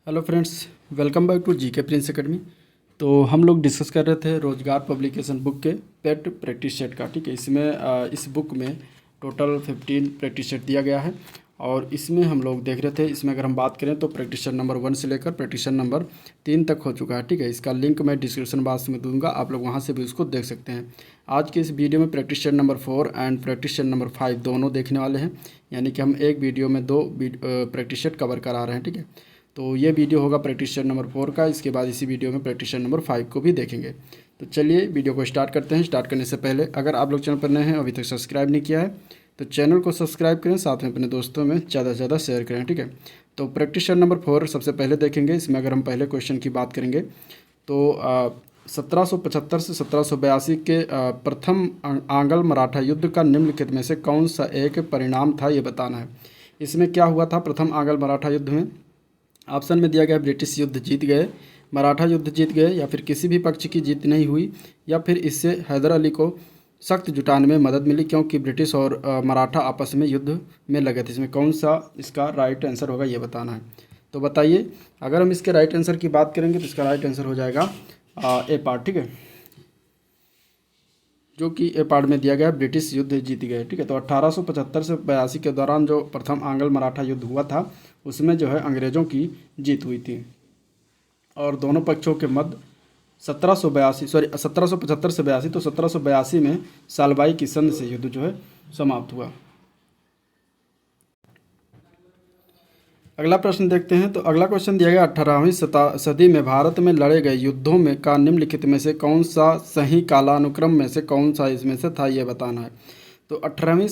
Hello friends, welcome back to GK Prince Academy. तो हम लोग डिस्कस कर रहे थे रोजगार पब्लिकेशन बुक के पेट प्रैक्टिस सेट का। ठीक है, इसमें इस बुक में टोटल 15 प्रैक्टिस सेट दिया गया है और इसमें हम लोग देख रहे थे। इसमें अगर हम बात करें तो प्रैक्टिस सेट नंबर 1 से लेकर प्रैक्टिस सेट नंबर 3 तक हो चुका है। ठीक है, इसका लिंक मैं डिस्क्रिप्शन बॉक्स में दूंगा, आप लोग वहाँ से भी उसको देख सकते हैं। आज के इस वीडियो में practice set number 4 and practice set number 5 दोनों देखने वाले हैं, यानी कि हम एक वीडियो में दो प्रैक्टिस सेट कवर करा रहे हैं। ठीक है, तो ये वीडियो होगा प्रैक्टिस सेट नंबर 4 का। इसके बाद इसी वीडियो में प्रैक्टिस सेट नंबर 5 को भी देखेंगे। तो चलिए वीडियो को स्टार्ट करते हैं। स्टार्ट करने से पहले अगर आप लोग चैनल पर नए हैं, अभी तक सब्सक्राइब नहीं किया है, तो चैनल को सब्सक्राइब करें, साथ में अपने दोस्तों में ज़्यादा से ज़्यादा शेयर करें। ठीक है, तो प्रैक्टिस सेट नंबर 4 सबसे पहले देखेंगे। इसमें अगर हम पहले क्वेश्चन की बात करेंगे तो 1775 से 1782 के प्रथम आंग्ल मराठा युद्ध का निम्नलिखित में से कौन सा एक परिणाम था, ये बताना है। इसमें क्या हुआ था प्रथम आंग्ल मराठा युद्ध में? ऑप्शन में दिया गया ब्रिटिश युद्ध जीत गए, मराठा युद्ध जीत गए, या फिर किसी भी पक्ष की जीत नहीं हुई, या फिर इससे हैदर अली को सख्त जुटाने में मदद मिली क्योंकि ब्रिटिश और मराठा आपस में युद्ध में लगे थे। इसमें कौन सा इसका राइट आंसर होगा, ये बताना है। तो बताइए, अगर हम इसके राइट आंसर की बात करेंगे तो इसका राइट आंसर हो जाएगा ए पार्ट। ठीक है, जो कि ए पार्ट में दिया गया ब्रिटिश युद्ध जीत गए। ठीक है, तो 1875 से 82 के दौरान जो प्रथम आंग्ल मराठा युद्ध हुआ था उसमें जो है अंग्रेज़ों की जीत हुई थी और दोनों पक्षों के मध्य 1775 से 82, तो 1782 में सालबाई की संधि से युद्ध जो है समाप्त हुआ। अगला प्रश्न देखते हैं। तो अगला क्वेश्चन दिया गया 18वीं सदी में भारत में लड़े गए युद्धों में का निम्नलिखित में से कौन सा सही कालानुक्रम में से कौन सा इसमें से था, ये बताना है। तो 18वीं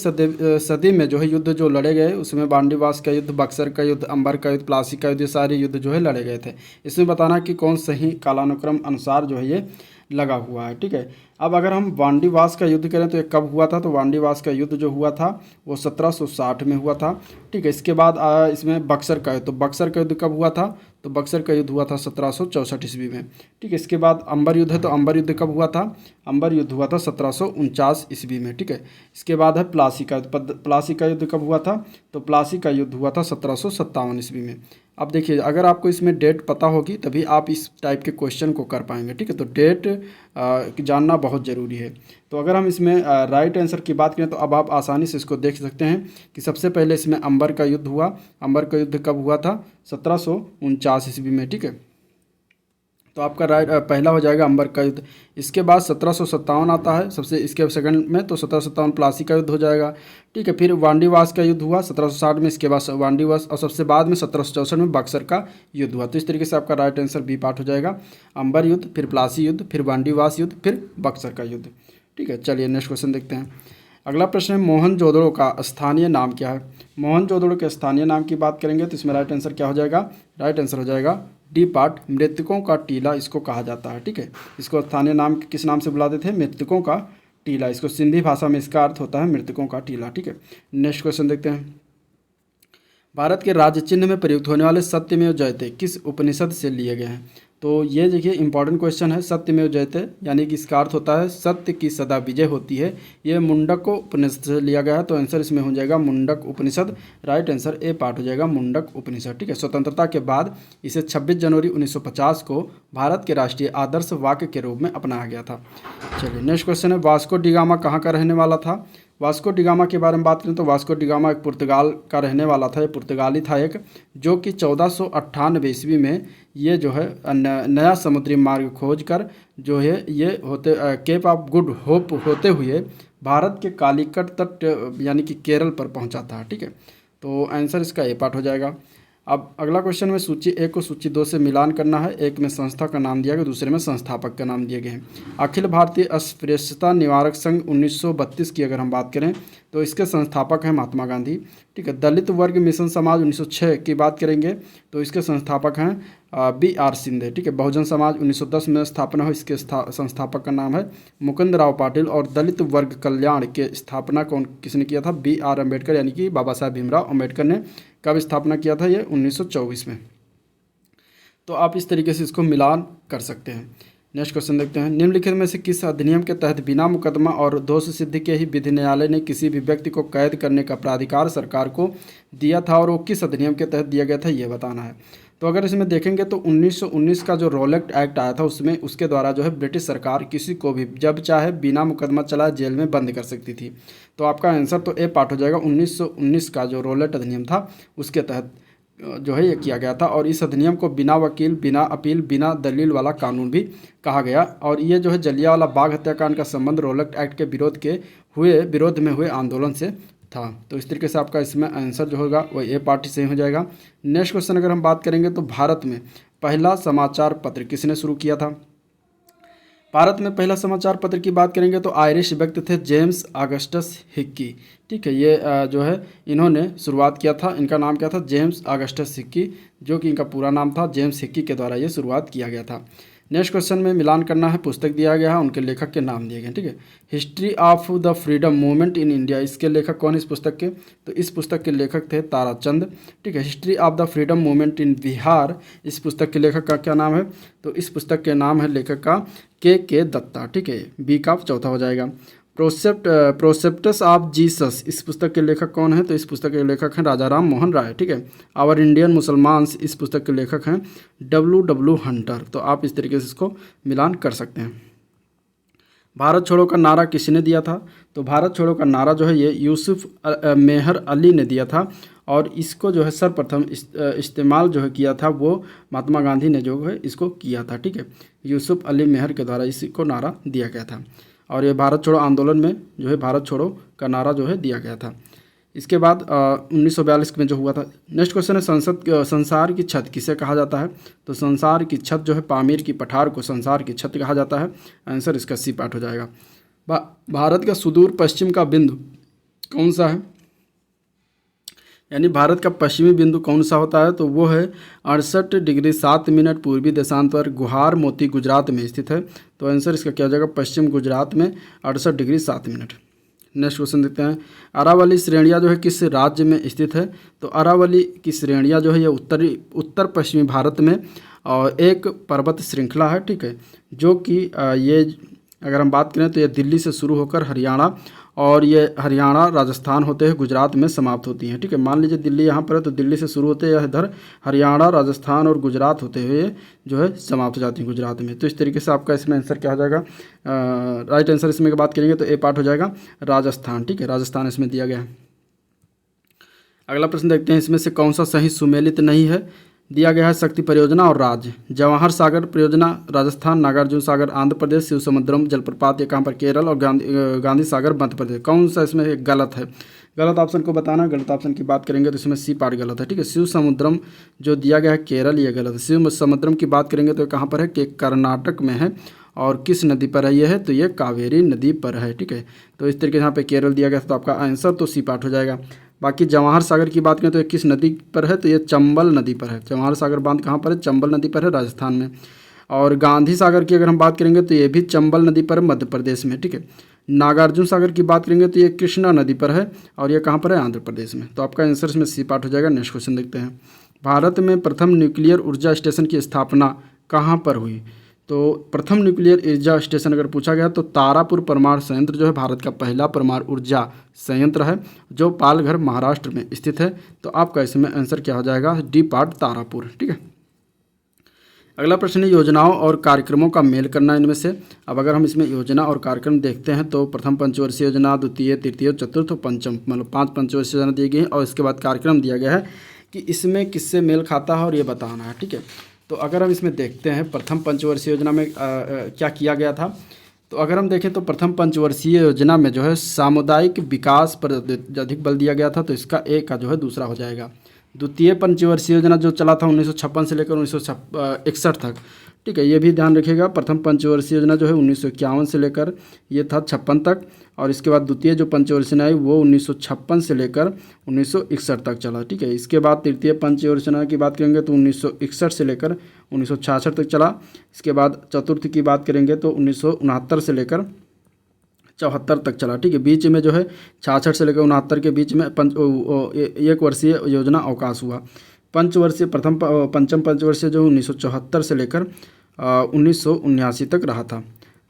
सदी में जो है युद्ध जो लड़े गए उसमें बांडीवास का युद्ध, बक्सर का युद्ध, अंबर का युद्ध, प्लासी का युद्ध, ये सारे युद्ध जो है लड़े गए थे। इसमें बताना कि कौन सही कालानुक्रम अनुसार जो है ये लगा हुआ है। ठीक है, अब अगर हम वांडीवास का युद्ध करें तो ये कब हुआ था? तो वांडीवास का युद्ध जो हुआ था वो 1760 में हुआ था। ठीक है, इसके बाद इसमें बक्सर का युद्ध, तो बक्सर का युद्ध कब हुआ था? तो बक्सर का युद्ध हुआ था 1764 ईस्वी में। ठीक है, इसके बाद अंबर युद्ध है, तो अंबर युद्ध कब हुआ था? अंबर युद्ध हुआ था 1749 ईस्वी में। ठीक है, इसके बाद है प्लासी का युद्ध। प्लासी का युद्ध कब हुआ था? तो प्लासी का युद्ध हुआ था 1757 ईस्वी में। अब देखिए, अगर आपको इसमें डेट पता होगी तभी आप इस टाइप के क्वेश्चन को कर पाएंगे। ठीक है, तो डेट जानना बहुत ज़रूरी है। तो अगर हम इसमें राइट आंसर की बात करें तो अब आप आसानी से इसको देख सकते हैं कि सबसे पहले इसमें अंबर का युद्ध हुआ। अंबर का युद्ध कब हुआ था? 1749 ईस्वी में। ठीक है, तो आपका राइट पहला हो जाएगा अंबर का युद्ध। इसके बाद 1757 आता है सबसे, इसके सेकंड में, तो 1757 प्लासी का युद्ध हो जाएगा। ठीक है, फिर वांडीवास का युद्ध हुआ 1760 में, इसके बाद वांडीवास, और सबसे बाद में 1764 में बक्सर का युद्ध हुआ। तो इस तरीके से आपका राइट आंसर बी पार्ट हो जाएगा। अंबर युद्ध, फिर प्लासी युद्ध, फिर वांडीवास युद्ध, फिर बक्सर का युद्ध। ठीक है, चलिए नेक्स्ट क्वेश्चन देखते हैं। अगला प्रश्न है मोहनजोदड़ो का स्थानीय नाम क्या है? मोहनजोदड़ो के स्थानीय नाम की बात करेंगे तो इसमें राइट आंसर क्या हो जाएगा? राइट आंसर हो जाएगा डी पार्ट, मृतकों का टीला इसको कहा जाता है। ठीक है, इसको स्थानीय नाम किस नाम से बुलाते थे? मृतकों का टीला। इसको सिंधी भाषा में इसका अर्थ होता है मृतकों का टीला। ठीक है, नेक्स्ट क्वेश्चन देखते हैं। भारत के राज्य चिन्ह में प्रयुक्त होने वाले सत्यमेव जयते किस उपनिषद से लिए गए हैं? तो ये देखिए इंपॉर्टेंट क्वेश्चन है। सत्यमेव जयते यानी कि इसका अर्थ होता है सत्य की सदा विजय होती है। ये मुंडक उपनिषद से लिया गया है, तो आंसर इसमें हो जाएगा मुंडक उपनिषद। राइट आंसर ए पार्ट हो जाएगा मुंडक उपनिषद। ठीक है, स्वतंत्रता के बाद इसे 26 जनवरी 1950 को भारत के राष्ट्रीय आदर्श वाक्य के रूप में अपनाया गया था। चलिए नेक्स्ट क्वेश्चन है, वास्को डी गामा कहाँ का रहने वाला था? वास्को डी गामा के बारे में बात करें तो वास्को डी गामा एक पुर्तगाल का रहने वाला था। ये पुर्तगाली था एक, जो कि 1498 ईस्वी में ये जो है नया समुद्री मार्ग खोज कर जो है ये होते केप ऑफ गुड होप होते हुए भारत के कालीकट तट यानी कि केरल पर पहुंचा था। ठीक है, तो आंसर इसका ए पार्ट हो जाएगा। अब अगला क्वेश्चन में सूची 1 को सूची 2 से मिलान करना है। एक में संस्था का नाम दिया गया, दूसरे में संस्थापक का नाम दिए गए हैं। अखिल भारतीय अस्पृश्यता निवारक संघ 1932 की अगर हम बात करें तो इसके संस्थापक हैं महात्मा गांधी। ठीक है, दलित वर्ग मिशन समाज 1906 की बात करेंगे तो इसके संस्थापक हैं B.R. सिंधे। ठीक है, बहुजन समाज 1910 में स्थापना हुई, इसके संस्थापक का नाम है मुकुंद राव पाटिल। और दलित वर्ग कल्याण के स्थापना कौन किसने किया था? B.R. अम्बेडकर, यानी कि बाबा साहब भीमराव अम्बेडकर ने कब स्थापना किया था? ये 1924 में। तो आप इस तरीके से इसको मिलान कर सकते हैं। नेक्स्ट क्वेश्चन देखते हैं। निम्नलिखित में से किस अधिनियम के तहत बिना मुकदमा और दोष सिद्धि के ही विधि न्यायालय ने किसी भी व्यक्ति को कैद करने का प्राधिकार सरकार को दिया था और वो किस अधिनियम के तहत दिया गया था, ये बताना है। तो अगर इसमें देखेंगे तो 1919 का जो रोलेक्ट एक्ट आया था उसमें उसके द्वारा जो है ब्रिटिश सरकार किसी को भी जब चाहे बिना मुकदमा चलाए जेल में बंद कर सकती थी। तो आपका आंसर तो ए पार्ट हो जाएगा। 1919 का जो रोलेट अधिनियम था उसके तहत जो है ये किया गया था, और इस अधिनियम को बिना वकील, बिना अपील, बिना दलील वाला कानून भी कहा गया। और ये जो है जलियांवाला बाग हत्याकांड का संबंध रोलेक्ट एक्ट के विरोध में हुए आंदोलन से था। तो इस तरीके से आपका इसमें आंसर जो होगा वो ए पार्ट सही हो जाएगा। नेक्स्ट क्वेश्चन अगर हम बात करेंगे तो भारत में पहला समाचार पत्र किसने शुरू किया था? भारत में पहला समाचार पत्र की बात करेंगे तो आयरिश व्यक्ति थे जेम्स ऑगस्टस हिक्की। ठीक है, ये जो है इन्होंने शुरुआत किया था। इनका नाम क्या था? जेम्स ऑगस्टस हिक्की, जो कि इनका पूरा नाम था। जेम्स हिक्की के द्वारा ये शुरुआत किया गया था। नेक्स्ट क्वेश्चन में मिलान करना है, पुस्तक दिया गया है, उनके लेखक के नाम दिए गए। ठीक है, history of the freedom movement in India, इसके लेखक कौन है इस पुस्तक के? तो इस पुस्तक के लेखक थे ताराचंद। ठीक है, history of the freedom movement in Bihar, इस पुस्तक के लेखक का क्या नाम है? तो इस पुस्तक के नाम है लेखक का के दत्ता। ठीक है, बी का चौथा हो जाएगा। प्रोसेप्टस ऑफ जीसस, इस पुस्तक के लेखक कौन है? तो इस पुस्तक के लेखक हैं राजा राम मोहन राय। ठीक है, आवर इंडियन मुसलमान्स, इस पुस्तक के लेखक हैं डब्ल्यू हंटर। तो आप इस तरीके से इसको मिलान कर सकते हैं। भारत छोड़ो का नारा किसने दिया था? तो भारत छोड़ो का नारा जो है ये यूसुफ मेहर अली ने दिया था, और इसको जो है सर्वप्रथम इस्तेमाल जो है किया था वो महात्मा गांधी ने जो है इसको किया था। ठीक है, यूसुफ अली मेहर के द्वारा इसको नारा दिया गया था, और ये भारत छोड़ो आंदोलन में जो है भारत छोड़ो का नारा जो है दिया गया था। इसके बाद 1942 में जो हुआ था। नेक्स्ट क्वेश्चन है संसार की छत किसे कहा जाता है? तो संसार की छत जो है पामीर की पठार को संसार की छत कहा जाता है। आंसर इसका सी पार्ट हो जाएगा। भारत का सुदूर पश्चिम का बिंदु कौन सा है? यानी भारत का पश्चिमी बिंदु कौन सा होता है? तो वो है 68 डिग्री 7 मिनट पूर्वी देशांत पर गुहार मोती गुजरात में स्थित है। तो आंसर इसका क्या हो जाएगा? पश्चिम गुजरात में 68 डिग्री 7 मिनट। नेक्स्ट क्वेश्चन देखते हैं, अरावली श्रेणियाँ जो है किस राज्य में स्थित है? तो अरावली की श्रेणियाँ जो है ये उत्तर पश्चिमी भारत में और एक पर्वत श्रृंखला है। ठीक है, जो कि ये अगर हम बात करें तो ये दिल्ली से शुरू होकर हरियाणा, और ये हरियाणा राजस्थान होते हुए गुजरात में समाप्त होती हैं। ठीक है, मान लीजिए दिल्ली यहाँ पर है तो दिल्ली से शुरू होते हैं इधर हरियाणा, राजस्थान और गुजरात होते हुए जो है समाप्त हो जाती हैं गुजरात में। तो इस तरीके से आपका इसमें आंसर क्या हो जाएगा? राइट आंसर इसमें की बात करेंगे तो ए पार्ट हो जाएगा राजस्थान। ठीक है, राजस्थान इसमें दिया गया है। अगला प्रश्न देखते हैं, इसमें से कौन सा सही सुमेलित नहीं है? दिया गया है शक्ति परियोजना और राज्य। जवाहर सागर परियोजना राजस्थान, नागार्जुन सागर आंध्र प्रदेश, शिव समुद्रम जलप्रपात ये कहाँ पर? केरल, और गांधी सागर मध्य प्रदेश। कौन सा इसमें गलत है? गलत ऑप्शन को बताना। गलत ऑप्शन की बात करेंगे तो इसमें सी पार्ट गलत है। ठीक है, शिव समुद्रम जो दिया गया है केरल, ये गलत है। शिव समुद्रम की बात करेंगे तो कहाँ पर है? कि कर्नाटक में है, और किस नदी पर है ये है? तो ये कावेरी नदी पर है। ठीक है, तो इस तरीके से यहाँ पे केरल दिया गया, तो आपका आंसर तो सी पार्ट हो जाएगा। बाकी जवाहर सागर की बात करें तो ये किस नदी पर है? तो ये चंबल नदी पर है। जवाहर सागर बांध कहाँ पर है? चंबल नदी पर है, राजस्थान में। और गांधी सागर की अगर हम बात करेंगे तो ये भी चंबल नदी पर है, मध्य प्रदेश में। ठीक है, नागार्जुन सागर की बात करेंगे तो ये कृष्णा नदी पर है, और ये कहाँ पर है? आंध्र प्रदेश में। तो आपका आंसर इसमें सी पार्ट हो जाएगा। नेक्स्ट क्वेश्चन देखते हैं, भारत में प्रथम न्यूक्लियर ऊर्जा स्टेशन की स्थापना कहाँ पर हुई? तो प्रथम न्यूक्लियर ऊर्जा स्टेशन अगर पूछा गया तो तारापुर परमाणु संयंत्र जो है भारत का पहला परमाणु ऊर्जा संयंत्र है, जो पालघर महाराष्ट्र में स्थित है। तो आपका इसमें आंसर क्या हो जाएगा? D part Tarapur. ठीक है, अगला प्रश्न है योजनाओं और कार्यक्रमों का मेल करना इनमें से। अब अगर हम इसमें योजना और कार्यक्रम देखते हैं तो प्रथम पंचवर्षीय योजना, द्वितीय, तृतीय, चतुर्थ, पंचम, मतलब 5 पंचवर्षीय योजना दी गई है, और इसके बाद कार्यक्रम दिया गया है कि इसमें किससे मेल खाता है और ये बताना है। ठीक है, तो अगर हम इसमें देखते हैं प्रथम पंचवर्षीय योजना में क्या किया गया था, तो अगर हम देखें तो प्रथम पंचवर्षीय योजना में जो है सामुदायिक विकास पर अधिक बल दिया गया था, तो इसका ए का जो है दूसरा हो जाएगा। द्वितीय पंचवर्षीय योजना जो चला था 1956 से लेकर 1961 तक, ठीक है, ये भी ध्यान रखिएगा। प्रथम पंचवर्षीय योजना जो है 1951 से लेकर ये था 56 तक, और इसके बाद द्वितीय जो पंचवर्षीय योजना आई वो 1956 से लेकर 1961 तक चला। ठीक है, इसके बाद तृतीय पंचवर्षीय योजना की बात करेंगे तो 1961 से लेकर 1966 तक चला। इसके बाद चतुर्थ की बात करेंगे तो 1969 से लेकर 74 तक चला। ठीक है, बीच में जो है 66 से लेकर 69 के बीच में एक वर्षीय योजना अवकाश हुआ। पंचवर्षीय पंचम पंचवर्षीय जो 1974 से लेकर 1979 तक रहा था।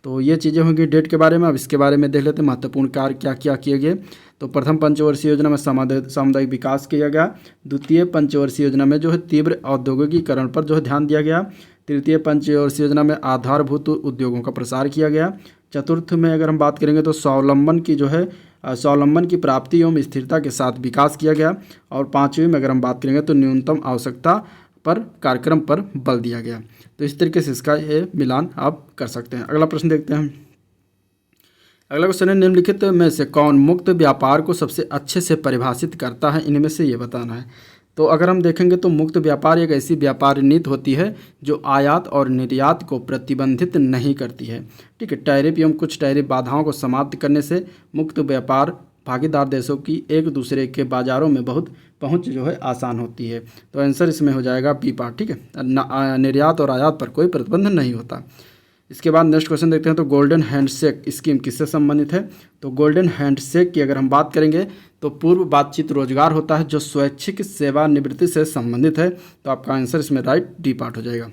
तो ये चीज़ें होंगी डेट के बारे में। अब इसके बारे में देख लेते हैं महत्वपूर्ण कार्य क्या क्या किए गए। तो प्रथम पंचवर्षीय योजना में सामुदायिक विकास किया गया। द्वितीय पंचवर्षीय योजना में जो है तीव्र औद्योगिकीकरण पर जो है ध्यान दिया गया। तृतीय पंचवर्षीय योजना में आधारभूत उद्योगों का प्रसार किया गया। चतुर्थ में अगर हम बात करेंगे तो स्वावलंबन की प्राप्ति एवं स्थिरता के साथ विकास किया गया। और पाँचवीं में अगर हम बात करेंगे तो न्यूनतम आवश्यकता पर कार्यक्रम पर बल दिया गया। तो इस तरीके से इसका ये मिलान आप कर सकते हैं। अगला प्रश्न देखते हैं। अगला क्वेश्चन है, निम्नलिखित में से कौन मुक्त व्यापार को सबसे अच्छे से परिभाषित करता है, इनमें से ये बताना है। तो अगर हम देखेंगे तो मुक्त व्यापार एक ऐसी व्यापार नीति होती है जो आयात और निर्यात को प्रतिबंधित नहीं करती है। ठीक है, टैरिफ एवं कुछ टैरिफ बाधाओं को समाप्त करने से मुक्त व्यापार भागीदार देशों की एक दूसरे के बाजारों में बहुत पहुंच जो है आसान होती है। तो आंसर इसमें हो जाएगा बी पार्ट। ठीक है, निर्यात और आयात पर कोई प्रतिबंध नहीं होता। इसके बाद नेक्स्ट क्वेश्चन देखते हैं। तो गोल्डन हैंडशेक स्कीम किससे संबंधित है? तो गोल्डन हैंडशेक की अगर हम बात करेंगे तो पूर्व बातचीत रोजगार होता है जो स्वैच्छिक सेवानिवृत्ति से संबंधित है। तो आपका आंसर इसमें राइट डी पार्ट हो जाएगा।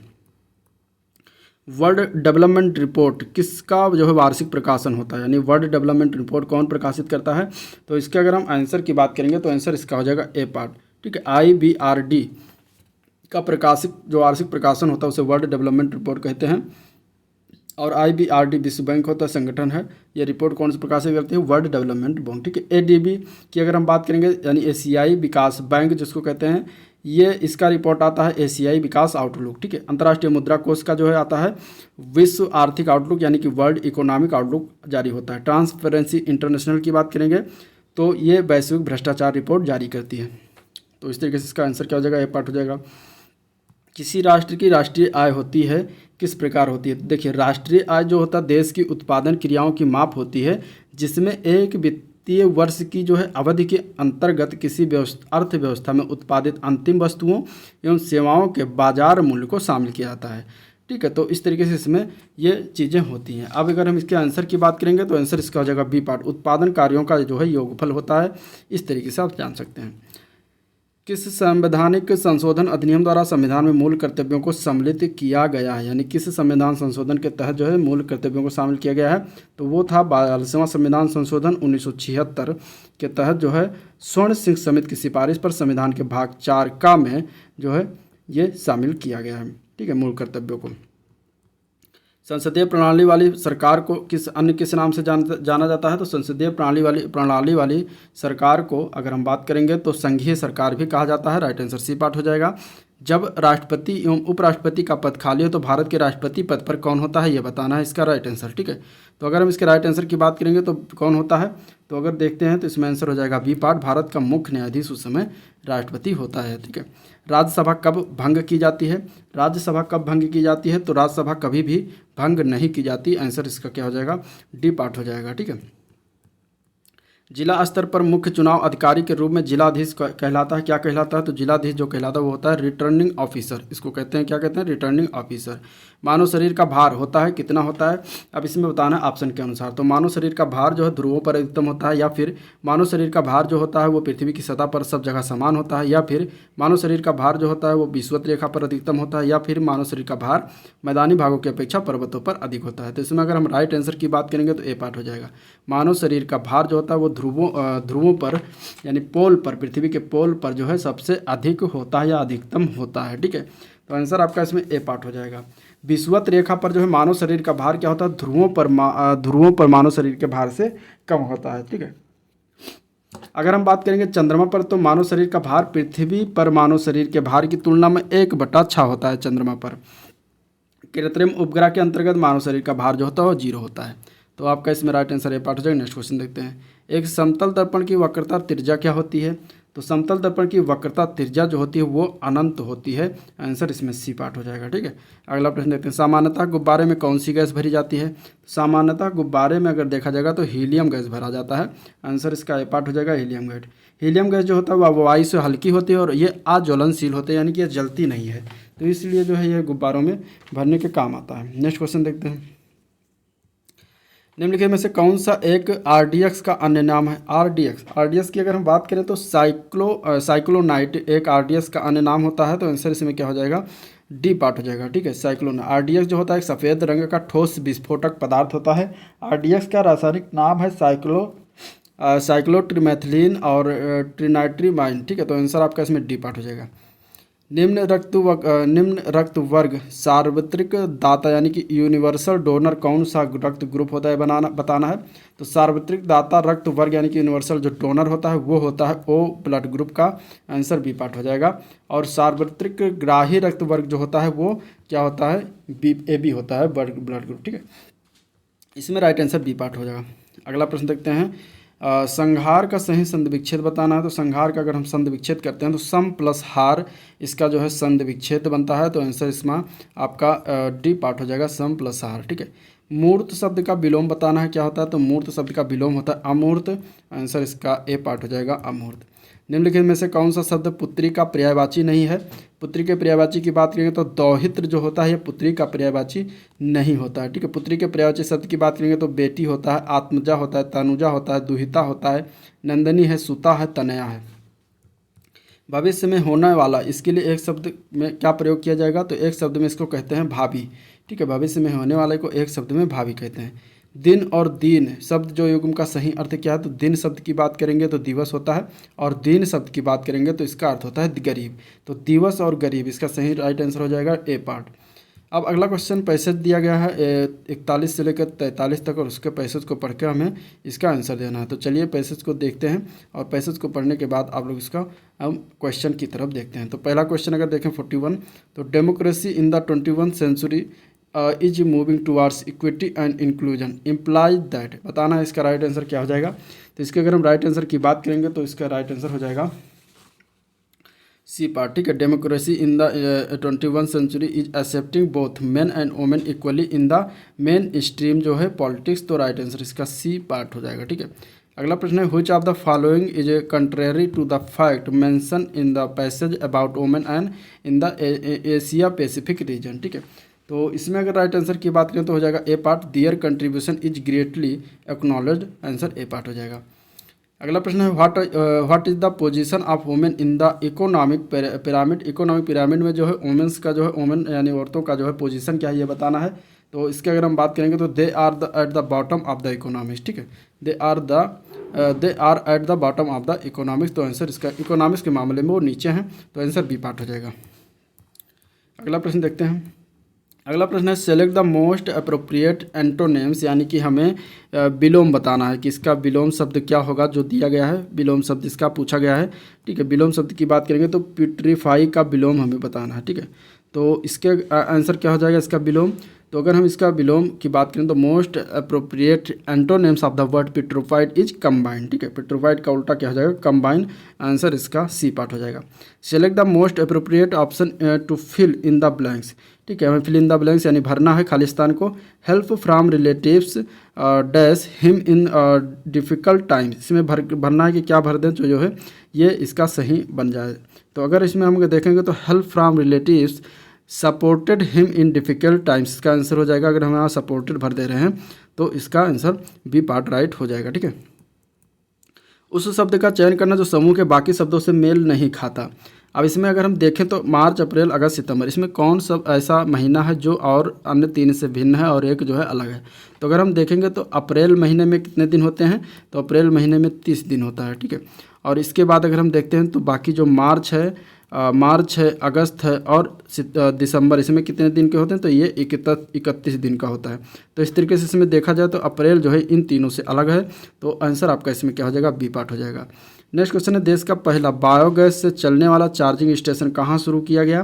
वर्ल्ड डेवलपमेंट रिपोर्ट किसका जो है वार्षिक प्रकाशन होता है, यानी वर्ल्ड डेवलपमेंट रिपोर्ट कौन प्रकाशित करता है? तो इसके अगर हम आंसर की बात करेंगे तो आंसर इसका हो जाएगा ए पार्ट। ठीक है, IBRD का प्रकाशित जो वार्षिक प्रकाशन होता है उसे वर्ल्ड डेवलपमेंट रिपोर्ट कहते हैं। और IBRD विश्व बैंक होता है संगठन है, ये रिपोर्ट कौन से प्रकाशित करती है? World development bank. ठीक है, ADB की अगर हम बात करेंगे यानी एशियाई विकास बैंक जिसको कहते हैं, ये इसका रिपोर्ट आता है एशियाई विकास आउटलुक। ठीक है, अंतर्राष्ट्रीय मुद्रा कोष का जो है आता है विश्व आर्थिक आउटलुक यानी कि वर्ल्ड इकोनॉमिक आउटलुक जारी होता है। ट्रांसपेरेंसी इंटरनेशनल की बात करेंगे तो ये वैश्विक भ्रष्टाचार रिपोर्ट जारी करती है। तो इस तरीके से इसका आंसर क्या हो जाएगा? ए पार्ट हो जाएगा। किसी राष्ट्र की राष्ट्रीय आय होती है किस प्रकार होती है? देखिए, राष्ट्रीय आय जो होता है देश की उत्पादन क्रियाओं की माप होती है जिसमें एक वित्तीय वर्ष की जो है अवधि के अंतर्गत किसी अर्थव्यवस्था में उत्पादित अंतिम वस्तुओं एवं सेवाओं के बाजार मूल्य को शामिल किया जाता है। ठीक है, तो इस तरीके से इसमें ये चीज़ें होती हैं। अब अगर हम इसके आंसर की बात करेंगे तो आंसर इसका हो जाएगा बी पार्ट। उत्पादन कार्यों का जो है योगफल होता है। इस तरीके से आप जान सकते हैं। किस संवैधानिक संशोधन अधिनियम द्वारा संविधान में मूल कर्तव्यों को सम्मिलित किया गया है, यानी किस संविधान संशोधन के तहत जो है मूल कर्तव्यों को शामिल किया गया है? तो वो था 42वां संविधान संशोधन 1976 के तहत जो है स्वर्ण सिंह समिति की सिफारिश पर संविधान के भाग 4 का में जो है ये शामिल किया गया है। ठीक है, मूल कर्तव्यों को। संसदीय प्रणाली वाली सरकार को किस नाम से जाना जाता है? तो संसदीय प्रणाली वाली सरकार को अगर हम बात करेंगे तो संघीय सरकार भी कहा जाता है। राइट आंसर सी पार्ट हो जाएगा। जब राष्ट्रपति एवं उपराष्ट्रपति का पद खाली हो तो भारत के राष्ट्रपति पद पर कौन होता है, ये बताना है इसका राइट आंसर। ठीक है, तो अगर हम इसके राइट आंसर की बात करेंगे तो कौन होता है? तो अगर देखते हैं तो इसमें आंसर हो जाएगा बी पार्ट। भारत का मुख्य न्यायाधीश उस समय राष्ट्रपति होता है। ठीक है, राज्यसभा कब भंग की जाती है? राज्यसभा कब भंग की जाती है? तो राज्यसभा कभी भी भंग नहीं की जाती। आंसर इसका क्या हो जाएगा? डी पार्ट हो जाएगा। ठीक है, जिला स्तर पर मुख्य चुनाव अधिकारी के रूप में जिलाधीश कहलाता है। क्या कहलाता है? तो जिलाधीश जो कहलाता है वो होता है रिटर्निंग ऑफिसर। इसको कहते हैं, क्या कहते हैं? Returning officer. मानव शरीर का भार होता है कितना होता है? अब इसमें बताना है ऑप्शन के अनुसार। तो मानव शरीर का भार जो है ध्रुवों पर अधिकतम होता है, या फिर मानव शरीर का भार जो होता है वो पृथ्वी की सतह पर सब जगह समान होता है, या फिर मानव शरीर का भार जो होता है वो विषुवत रेखा पर अधिकतम होता है, या फिर मानव शरीर का भार मैदानी भागों की अपेक्षा पर्वतों पर अधिक होता है। तो इसमें अगर हम राइट आंसर की बात करेंगे तो ए पार्ट हो जाएगा। मानव शरीर का भार जो होता है वो ध्रुवों पर यानी पोल पर, पृथ्वी के पोल पर जो है सबसे अधिक होता है या अधिकतम होता है। ठीक है, तो आंसर आपका इसमें ए पार्ट हो जाएगा। विषुवत रेखा पर जो है मानव शरीर का भार क्या होता है? ध्रुवों पर मानव शरीर के भार से कम होता है। ठीक है, अगर हम बात करेंगे चंद्रमा पर तो मानव शरीर का भार पृथ्वी पर मानव शरीर के भार की तुलना में 1/6 होता है चंद्रमा पर। कृत्रिम उपग्रह के अंतर्गत मानव शरीर का भार जो होता है वो 0 होता है। तो आपका इसमें राइट आंसर ए पार्ट हो जाएगा। नेक्स्ट क्वेश्चन देखते हैं। एक समतल दर्पण की वक्रता त्रिज्या क्या होती है? तो समतल दर्पण की वक्रता त्रिज्या जो होती है वो अनंत होती है। आंसर इसमें सी पार्ट हो जाएगा। ठीक है, अगला प्रश्न देखते हैं। सामान्यतः गुब्बारे में कौन सी गैस भरी जाती है? सामान्यतः गुब्बारे में अगर देखा जाएगा तो हीलियम गैस भरा जाता है। आंसर इसका ए पार्ट हो जाएगा, हीलियम गैस। हीलियम गैस जो होता है वह वायु से हल्की होती है और ये अज्वलनशील होते हैं, यानी कि ये जलती नहीं है, तो इसलिए जो है ये गुब्बारों में भरने के काम आता है। नेक्स्ट क्वेश्चन देखते हैं। निम्नलिखित में से कौन सा एक RDX का अन्य नाम है? RDX की अगर हम बात करें तो साइक्लोनाइट एक RDX का अन्य नाम होता है। तो आंसर इसमें क्या हो जाएगा? डी पार्ट हो जाएगा। ठीक है, साइक्लोनाइट। RDX जो होता है एक सफ़ेद रंग का ठोस विस्फोटक पदार्थ होता है। RDX का रासायनिक नाम है साइक्लोट्रिमेथिलीन और ट्रिनाइट्रीमाइन, ठीक है। तो आंसर आपका इसमें डी पार्ट हो जाएगा। निम्न रक्त वर्ग सार्वत्रिक दाता यानी कि यूनिवर्सल डोनर कौन सा रक्त ग्रुप होता है बताना है। तो सार्वत्रिक दाता रक्त वर्ग यानी कि यूनिवर्सल जो डोनर होता है वो होता है ओ ब्लड ग्रुप का, आंसर बी पार्ट हो जाएगा। और सार्वत्रिक ग्राही रक्त वर्ग जो होता है वो क्या होता है, बी ए बी होता है ब्लड ग्रुप, ठीक है। इसमें राइट आंसर बी पार्ट हो जाएगा। अगला प्रश्न देखते हैं, संहार का सही संधि विच्छेद बताना है। तो संहार का अगर हम संधि विच्छेद करते हैं तो सम प्लस हार इसका जो है संधि विच्छेद बनता है। तो आंसर इसमें आपका डी पार्ट हो जाएगा, सम प्लस हार, ठीक है। मूर्त शब्द का विलोम बताना है क्या होता है। तो मूर्त शब्द का विलोम होता है अमूर्त, आंसर इसका ए पार्ट हो जाएगा अमूर्त। निम्नलिखित में से कौन सा शब्द पुत्री का पर्यायवाची नहीं है। पुत्री के पर्यायवाची की बात करेंगे तो दौहित्र जो होता है यह पुत्री का पर्यायवाची नहीं होता है, ठीक है। पुत्री के पर्यायवाची शब्द की बात करेंगे तो बेटी होता है, आत्मजा होता है, तनुजा होता है, दुहिता होता है, नंदनी है, सुता है, तनया है। भविष्य में होने वाला, इसके लिए एक शब्द में क्या प्रयोग किया जाएगा। तो एक शब्द में इसको कहते हैं भाभी, ठीक है। भविष्य में होने वाले को एक शब्द में भाभी कहते हैं। दिन और दीन शब्द जो युग्म का सही अर्थ क्या है। तो दिन शब्द की बात करेंगे तो दिवस होता है, और दीन शब्द की बात करेंगे तो इसका अर्थ होता है गरीब। तो दिवस और गरीब इसका सही राइट आंसर हो जाएगा ए पार्ट। अब अगला क्वेश्चन पैसेज दिया गया है 41 से लेकर 43 तक, और उसके पैसेज को पढ़ के हमें इसका आंसर देना है। तो चलिए पैसेज को देखते हैं, और पैसेज को पढ़ने के बाद आप लोग इसका हम क्वेश्चन की तरफ देखते हैं। तो पहला क्वेश्चन अगर देखें 41, तो democracy in the 21st century is moving towards equity and inclusion implies that, बताना है इसका राइट आंसर क्या हो जाएगा। तो इसके अगर हम राइट आंसर की बात करेंगे तो इसका राइट आंसर हो जाएगा सी पार्ट, ठीक है। Democracy in the 21st century is accepting both men and women equally in the main stream जो है पॉलिटिक्स। तो राइट आंसर इसका सी पार्ट हो जाएगा, ठीक है। अगला प्रश्न है, which of the following is a contrary to the fact mention in the passage about women and in the Asia Pacific region, ठीक है। तो इसमें अगर राइट आंसर की बात करें तो हो जाएगा A part, their contribution is greatly acknowledged, answer A part हो जाएगा। अगला प्रश्न है, what is the position of women in the economic pyramid. Economic pyramid में जो है वुमेन्स का जो है वुमेन यानी औरतों का जो है पोजीशन क्या है ये बताना है। तो इसके अगर हम बात करेंगे तो they are at the bottom of the economics, ठीक है। They are at the bottom of the economics. तो आंसर इसका इकोनॉमिक्स के मामले में वो नीचे हैं, तो आंसर बी पार्ट हो जाएगा। अगला प्रश्न देखते हैं। अगला प्रश्न है, select the most appropriate antonyms, यानी कि हमें विलोम बताना है कि इसका विलोम शब्द क्या होगा जो दिया गया है। विलोम शब्द इसका पूछा गया है, ठीक है। विलोम शब्द की बात करेंगे तो प्यूट्रीफाई का विलोम हमें बताना है, ठीक है। तो इसके आंसर क्या हो जाएगा इसका विलोम। तो अगर हम इसका विलोम की बात करें तो most appropriate antonyms of the word petrified is combined, ठीक है। पिट्रोफाइड का उल्टा क्या हो जाएगा, कंबाइंड, आंसर इसका सी पार्ट हो जाएगा। Select the most appropriate option to fill in the blanks, ठीक है। हमें फिल इन द ब्लैंक्स यानी भरना है खालिस्तान को। Help from relatives dash him in difficult times, इसमें भरना है कि क्या भर दें जो है ये इसका सही बन जाए। तो अगर इसमें हम देखेंगे तो help from relatives supported him in difficult times, इसका आंसर हो जाएगा। अगर हम यहाँ सपोर्टेड भर दे रहे हैं तो इसका आंसर बी पार्ट राइट हो जाएगा, ठीक है। उस शब्द का चयन करना जो समूह के बाकी शब्दों से मेल नहीं खाता। अब इसमें अगर हम देखें तो मार्च, अप्रैल, अगस्त, सितंबर, इसमें कौन सा ऐसा महीना है जो और अन्य तीन से भिन्न है और एक जो है अलग है। तो अगर हम देखेंगे तो अप्रैल महीने में कितने दिन होते हैं, तो अप्रैल महीने में 30 दिन होता है, ठीक है। और इसके बाद अगर हम देखते हैं तो बाकी जो मार्च है, अगस्त है और दिसंबर, इसमें कितने दिन के होते हैं, तो ये 31 दिन का होता है। तो इस तरीके से इसमें देखा जाए तो अप्रैल जो है इन तीनों से अलग है। तो आंसर आपका इसमें क्या हो जाएगा, बी पार्ट हो जाएगा। नेक्स्ट क्वेश्चन है, देश का पहला बायोगैस से चलने वाला चार्जिंग स्टेशन कहाँ शुरू किया गया।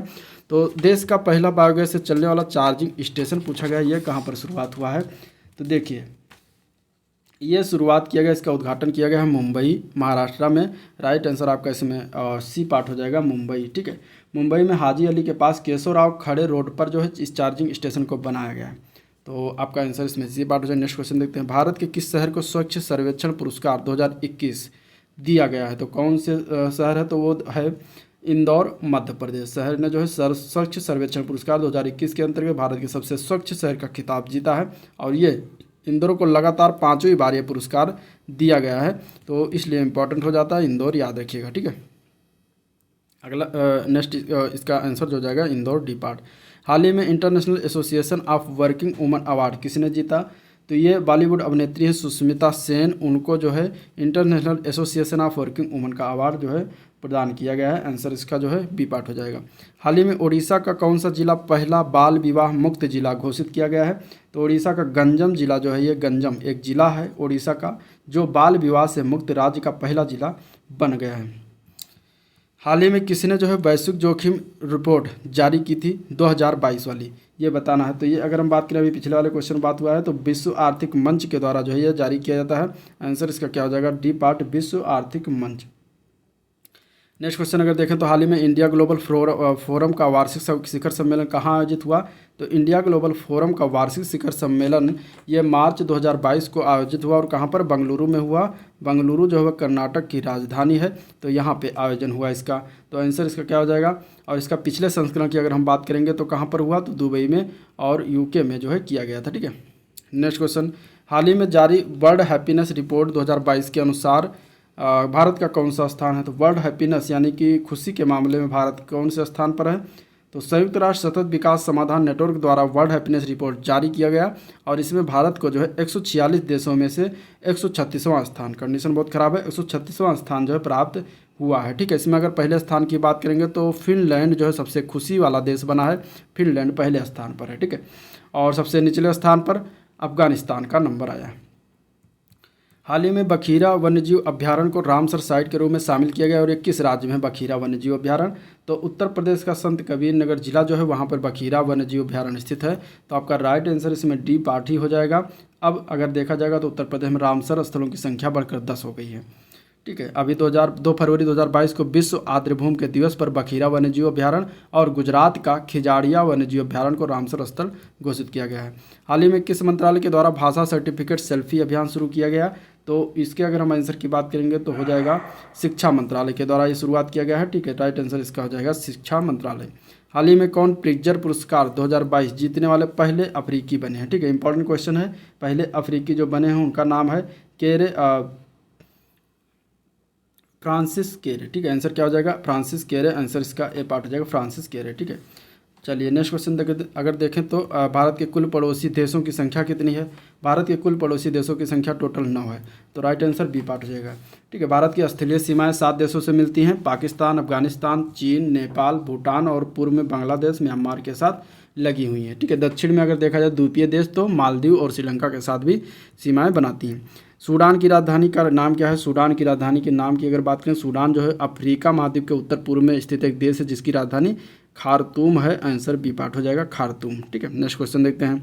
तो देश का पहला बायोगैस से चलने वाला चार्जिंग स्टेशन पूछा गया, ये कहाँ पर शुरुआत हुआ है। तो देखिए ये शुरुआत किया गया, इसका उद्घाटन किया गया है मुंबई, महाराष्ट्र में। राइट आंसर आपका इसमें सी पार्ट हो जाएगा, मुंबई, ठीक है। मुंबई में हाजी अली के पास केशवराव खड़े रोड पर जो है इस चार्जिंग स्टेशन को बनाया गया है। तो आपका आंसर इसमें सी पार्ट हो जाएगा। नेक्स्ट क्वेश्चन देखते हैं, भारत के किस शहर को स्वच्छ सर्वेक्षण पुरस्कार 2021 दिया गया है। तो कौन से शहर है, तो वो है इंदौर, मध्य प्रदेश। शहर ने जो है स्वच्छ सर्वेक्षण पुरस्कार 2021 के अंतर्गत भारत के सबसे स्वच्छ शहर का खिताब जीता है, और ये इंदौर को लगातार 5वीं बार ये पुरस्कार दिया गया है। तो इसलिए इम्पोर्टेंट हो जाता है, इंदौर याद रखिएगा, ठीक है। अगला नेक्स्ट इसका आंसर जो हो जाएगा इंदौर, डी पार्ट। हाल ही में international association of working woman award किसने जीता। तो तो ये बॉलीवुड अभिनेत्री हैं सुष्मिता सेन, उनको जो है international association of working woman का अवार्ड जो है प्रदान किया गया है। आंसर इसका जो है बी पार्ट हो जाएगा। हाल ही में उड़ीसा का कौन सा जिला पहला बाल विवाह मुक्त जिला घोषित किया गया है? तो उड़ीसा का गंजम जिला जो है, ये गंजम एक जिला है उड़ीसा का जो बाल विवाह से मुक्त राज्य का पहला जिला बन गया है। हाल ही में किसने जो है वैश्विक जोखिम रिपोर्ट जारी की थी 2022 वाली, ये बताना है। तो ये अगर हम बात करें, अभी पिछले वाले क्वेश्चन बात हुआ है, तो विश्व आर्थिक मंच के द्वारा जो है ये जारी किया जाता है। आंसर इसका क्या हो जाएगा? डी पार्ट, विश्व आर्थिक मंच। नेक्स्ट क्वेश्चन अगर देखें तो हाल ही में इंडिया ग्लोबल फोरम का वार्षिक शिखर सम्मेलन कहाँ आयोजित हुआ? तो इंडिया ग्लोबल फोरम का वार्षिक शिखर सम्मेलन ये मार्च 2022 को आयोजित हुआ और कहाँ पर? बेंगलुरु में हुआ। बेंगलुरु जो है कर्नाटक की राजधानी है, तो यहाँ पे आयोजन हुआ इसका। तो आंसर इसका क्या हो जाएगा? और इसका पिछले संस्करण की अगर हम बात करेंगे तो कहाँ पर हुआ? तो दुबई में और यूके में जो है किया गया था। ठीक है। नेक्स्ट क्वेश्चन, हाल ही में जारी वर्ल्ड हैप्पीनेस रिपोर्ट 2022 के अनुसार भारत का कौन सा स्थान है? तो वर्ल्ड हैप्पीनेस यानी कि खुशी के मामले में भारत कौन से स्थान पर है? तो संयुक्त राष्ट्र सतत विकास समाधान नेटवर्क द्वारा वर्ल्ड हैप्पीनेस रिपोर्ट जारी किया गया और इसमें भारत को जो है 146 देशों में से 136वां स्थान, कंडीशन बहुत ख़राब है, 136वां स्थान जो है प्राप्त हुआ है। ठीक है। इसमें अगर पहले स्थान की बात करेंगे तो फिनलैंड जो है सबसे खुशी वाला देश बना है, फिनलैंड पहले स्थान पर है। ठीक है। और सबसे निचले स्थान पर अफगानिस्तान का नंबर आया है। हाल ही में बखीरा वन्यजीव अभ्यारण्य को रामसर साइट के रूप में शामिल किया गया और ये किस राज्य में है बखीरा वन्यजीव अभ्यारण्य? तो उत्तर प्रदेश का संत कबीर नगर जिला जो है वहाँ पर बखीरा वन्यजीव अभ्यारण्य स्थित है। तो आपका राइट आंसर इसमें डी पार्ट ही हो जाएगा। अब अगर देखा जाएगा तो उत्तर प्रदेश में रामसर स्थलों की संख्या बढ़कर 10 हो गई है। ठीक है। अभी 2 फरवरी 2022 को विश्व आर्द्रभूमि के दिवस पर बखीरा वन्यजीव अभ्यारण्य और गुजरात का खिजाड़िया वन्यजीव अभ्यारण्य को रामसर स्थल घोषित किया गया है। हाल ही में किस मंत्रालय के द्वारा भाषा सर्टिफिकेट सेल्फी अभियान शुरू किया गया? तो इसके अगर हम आंसर की बात करेंगे तो हो जाएगा शिक्षा मंत्रालय के द्वारा ये शुरुआत किया गया है। ठीक है। राइट आंसर इसका हो जाएगा शिक्षा मंत्रालय। हाल ही में कौन प्रिट्जर पुरस्कार 2022 जीतने वाले पहले अफ्रीकी बने हैं? ठीक है। इंपॉर्टेंट क्वेश्चन है। पहले अफ्रीकी जो बने हैं उनका नाम है फ्रांसिस केरे। ठीक है। आंसर क्या हो जाएगा? फ्रांसिस केरे। आंसर इसका ए पार्ट हो जाएगा फ्रांसिस केरे। ठीक है। चलिए नेक्स्ट क्वेश्चन अगर देखें तो भारत के कुल पड़ोसी देशों की संख्या कितनी है? भारत के कुल पड़ोसी देशों की संख्या टोटल 9 है। तो राइट आंसर बी पार्ट हो जाएगा। ठीक है। भारत की स्थलीय सीमाएं 7 देशों से मिलती हैं, पाकिस्तान, अफगानिस्तान, चीन, नेपाल, भूटान और पूर्व में बांग्लादेश, म्यांमार के साथ लगी हुई हैं। ठीक है। दक्षिण में अगर देखा जाए द्वीपीय देश तो मालदीव और श्रीलंका के साथ भी सीमाएँ बनाती हैं। सूडान की राजधानी का नाम क्या है? सूडान की राजधानी के नाम की अगर बात करें, सूडान जो है अफ्रीका महाद्वीप के उत्तर पूर्व में स्थित एक देश है जिसकी राजधानी खार्तूम है। आंसर बी पार्ट हो जाएगा खार्तूम। ठीक है। नेक्स्ट क्वेश्चन देखते हैं।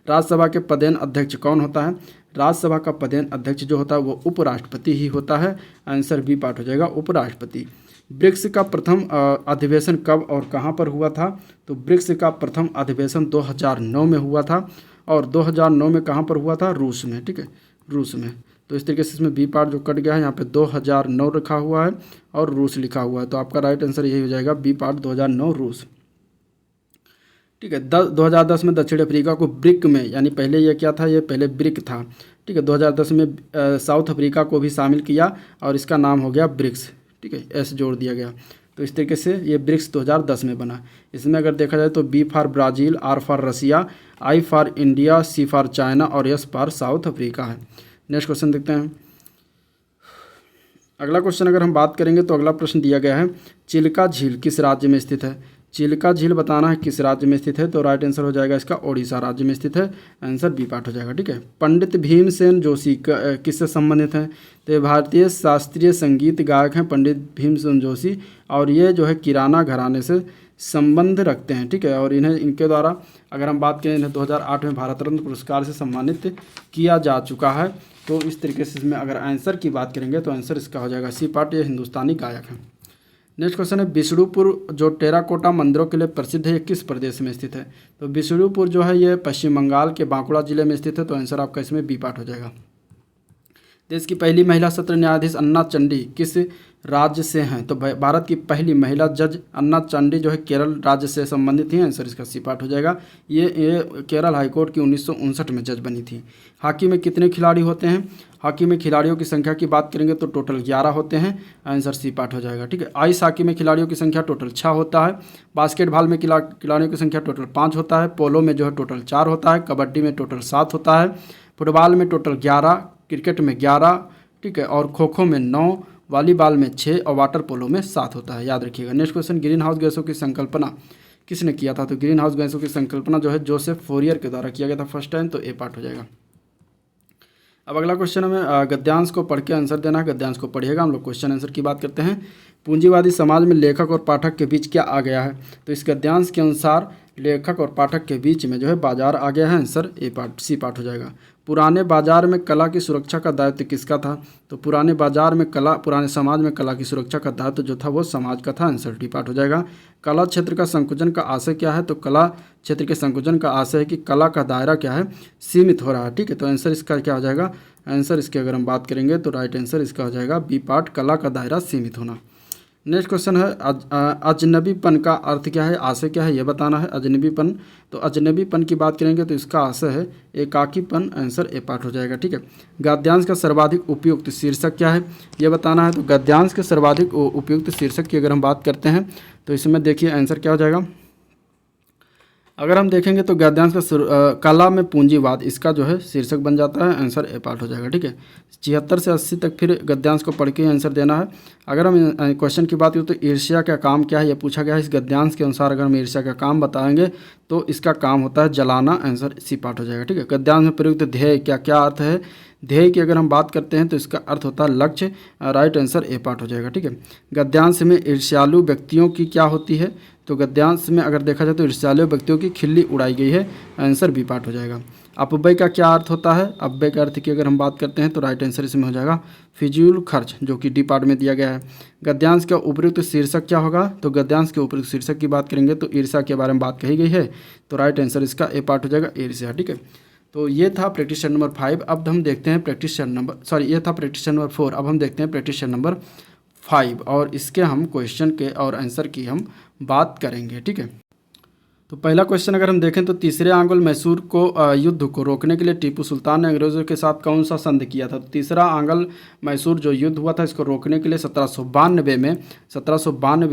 राज्यसभा के पदेन अध्यक्ष कौन होता है? राज्यसभा का पदेन अध्यक्ष जो होता है वो उपराष्ट्रपति ही होता है। आंसर बी पार्ट हो जाएगा उपराष्ट्रपति। ब्रिक्स का प्रथम अधिवेशन कब और कहाँ पर हुआ था? तो ब्रिक्स का प्रथम अधिवेशन 2009 में हुआ था और 2009 में कहाँ पर हुआ था? रूस में। ठीक है। रूस में। तो इस तरीके से इसमें बी पार्ट जो कट गया है यहाँ पे 2009 रखा हुआ है और रूस लिखा हुआ है। तो आपका राइट आंसर यही हो जाएगा बी पार्ट 2009 रूस। ठीक है। 2010 में दक्षिण अफ्रीका को ब्रिक में, यानी पहले ये क्या था? ये पहले ब्रिक था। ठीक है। 2010 में साउथ अफ्रीका को भी शामिल किया और इसका नाम हो गया ब्रिक्स। ठीक है। एस जोड़ दिया गया। तो इस तरीके से ये ब्रिक्स 2010 में बना। इसमें अगर देखा जाए तो B for Brazil, R for Russia, I for India, C for China और एस फॉर साउथ अफ्रीका है। नेक्स्ट क्वेश्चन देखते हैं। अगला क्वेश्चन अगर हम बात करेंगे तो अगला प्रश्न दिया गया है, चिल्का झील किस राज्य में स्थित है? चिल्का झील बताना है किस राज्य में स्थित है। तो राइट आंसर हो जाएगा इसका ओडिशा राज्य में स्थित है। आंसर बी पार्ट हो जाएगा। ठीक है। पंडित भीमसेन जोशी किससे संबंधित हैं? तो ये भारतीय शास्त्रीय संगीत गायक हैं पंडित भीमसेन जोशी और ये जो है किराना घराने से संबंध रखते हैं। ठीक है। और इनके द्वारा अगर हम बात करें, इन्हें 2008 में भारत रत्न पुरस्कार से सम्मानित किया जा चुका है। तो इस तरीके से इसमें अगर आंसर की बात करेंगे तो आंसर इसका हो जाएगा सी पार्ट। ये हिंदुस्तानी गायक हैं। नेक्स्ट क्वेश्चन है, विष्णुपुर जो टेराकोटा मंदिरों के लिए प्रसिद्ध है ये किस प्रदेश में स्थित है? तो विष्णुपुर जो है ये पश्चिम बंगाल के बांकुड़ा जिले में स्थित है। तो आंसर आपका इसमें बी पार्ट हो जाएगा। देश की पहली महिला सत्र न्यायाधीश अन्ना चंडी किस राज्य से हैं? तो भारत की पहली महिला जज अन्ना चंडी जो है केरल राज्य से संबंधित हैं। आंसर इसका सी पार्ट हो जाएगा। ये केरल हाईकोर्ट की 1959 में जज बनी थी। हॉकी में कितने खिलाड़ी होते हैं? हॉकी में खिलाड़ियों की संख्या की बात करेंगे तो टोटल 11 होते हैं। आंसर सी पार्ट हो जाएगा। ठीक है। आइस हॉकी में खिलाड़ियों की संख्या टोटल 6 होता है। बास्केटबॉल में खिलाड़ियों की संख्या टोटल 5 होता है। पोलो में जो है टोटल 4 होता है। कबड्डी में टोटल 7 होता है। फुटबॉल में टोटल 11, क्रिकेट में 11, ठीक है, और खो खो में 9, वॉलीबॉल में 6 और वाटर पोलो में 7 होता है, याद रखिएगा। नेक्स्ट क्वेश्चन, ग्रीन हाउस गैसों की संकल्पना किसने किया था? तो ग्रीन हाउस गैसों की संकल्पना जो है जोसेफ फोरियर के द्वारा किया गया था फर्स्ट टाइम, तो ए पार्ट हो जाएगा। अब अगला क्वेश्चन हमें गद्यांश को पढ़ के आंसर देना है। गद्यांश को पढ़िएगा, हम लोग क्वेश्चन आंसर की बात करते हैं। पूंजीवादी समाज में लेखक और पाठक के बीच क्या आ गया है? तो इस गद्यांश के अनुसार लेखक और पाठक के बीच में जो है बाजार आ गया है, answer A part C part हो जाएगा। पुराने बाजार में कला की सुरक्षा का दायित्व किसका था? तो पुराने बाजार में कला, पुराने समाज में कला की सुरक्षा का दायित्व जो था वो समाज का था, आंसर डी पार्ट हो जाएगा। कला क्षेत्र का संकुचन का आशय क्या है? तो कला क्षेत्र के संकुचन का आशय है कि कला का दायरा क्या है? सीमित हो रहा है, ठीक है। तो आंसर इसका क्या हो जाएगा? आंसर इसके अगर हम बात करेंगे तो राइट आंसर इसका हो जाएगा बी पार्ट, कला का दायरा सीमित होना। नेक्स्ट क्वेश्चन है अजनबीपन का अर्थ क्या है? आशय क्या है ये बताना है। अजनबीपन, तो अजनबीपन की बात करेंगे तो इसका आशय है एकाकीपन, आंसर ए पार्ट हो जाएगा, ठीक है। गद्यांश का सर्वाधिक उपयुक्त शीर्षक क्या है ये बताना है। तो गद्यांश के सर्वाधिक उपयुक्त शीर्षक की अगर हम बात करते हैं तो इसमें देखिए आंसर क्या हो जाएगा। अगर हम देखेंगे तो गद्यांश का कला में पूंजीवाद, इसका जो है शीर्षक बन जाता है, आंसर ए पार्ट हो जाएगा, ठीक है। 76 से 80 तक फिर गद्यांश को पढ़ के आंसर देना है। अगर हम क्वेश्चन की बात करें तो ईर्ष्या का काम क्या है ये पूछा गया है। इस गद्यांश के अनुसार अगर हम ईर्ष्या का काम बताएंगे तो इसका काम होता है जलाना, आंसर सी पार्ट हो जाएगा, ठीक है। गद्यांश में प्रयुक्त ध्येय क्या क्या अर्थ है? ध्येय की अगर हम बात करते हैं तो इसका अर्थ होता है लक्ष्य, राइट आंसर ए पार्ट हो जाएगा, ठीक है। गद्यांश में ईर्ष्यालु व्यक्तियों की क्या होती है? तो गद्यांश में अगर देखा जाए तो ईर्ष्यालु व्यक्तियों की खिल्ली उड़ाई गई है, आंसर बी पार्ट हो जाएगा। अपव्यय का क्या अर्थ होता है? अपव्यय का अर्थ की अगर हम बात करते हैं तो राइट आंसर इसमें हो जाएगा फिजूल खर्च, जो कि डी पार्ट में दिया गया है। गद्यांश का उपयुक्त शीर्षक क्या होगा? तो गद्यांश के उपयुक्त शीर्षक की बात करेंगे तो ईर्ष्या के बारे में बात कही गई है, तो राइट आंसर इसका ए पार्ट हो जाएगा, ईर्ष्या, ठीक है। तो ये था प्रैक्टिस नंबर 5। अब हम देखते हैं प्रैक्टिस नंबर ये था प्रैक्टिस नंबर 4। अब हम देखते हैं प्रैक्टिस नंबर 5 और इसके हम क्वेश्चन के और आंसर की हम बात करेंगे, ठीक है। तो पहला क्वेश्चन अगर हम देखें तो तीसरे आंग्ल मैसूर को युद्ध को रोकने के लिए टीपू सुल्तान ने अंग्रेजों के साथ कौन सा संधि किया था? तो तीसरा आंग्ल मैसूर जो युद्ध हुआ था इसको रोकने के लिए 1792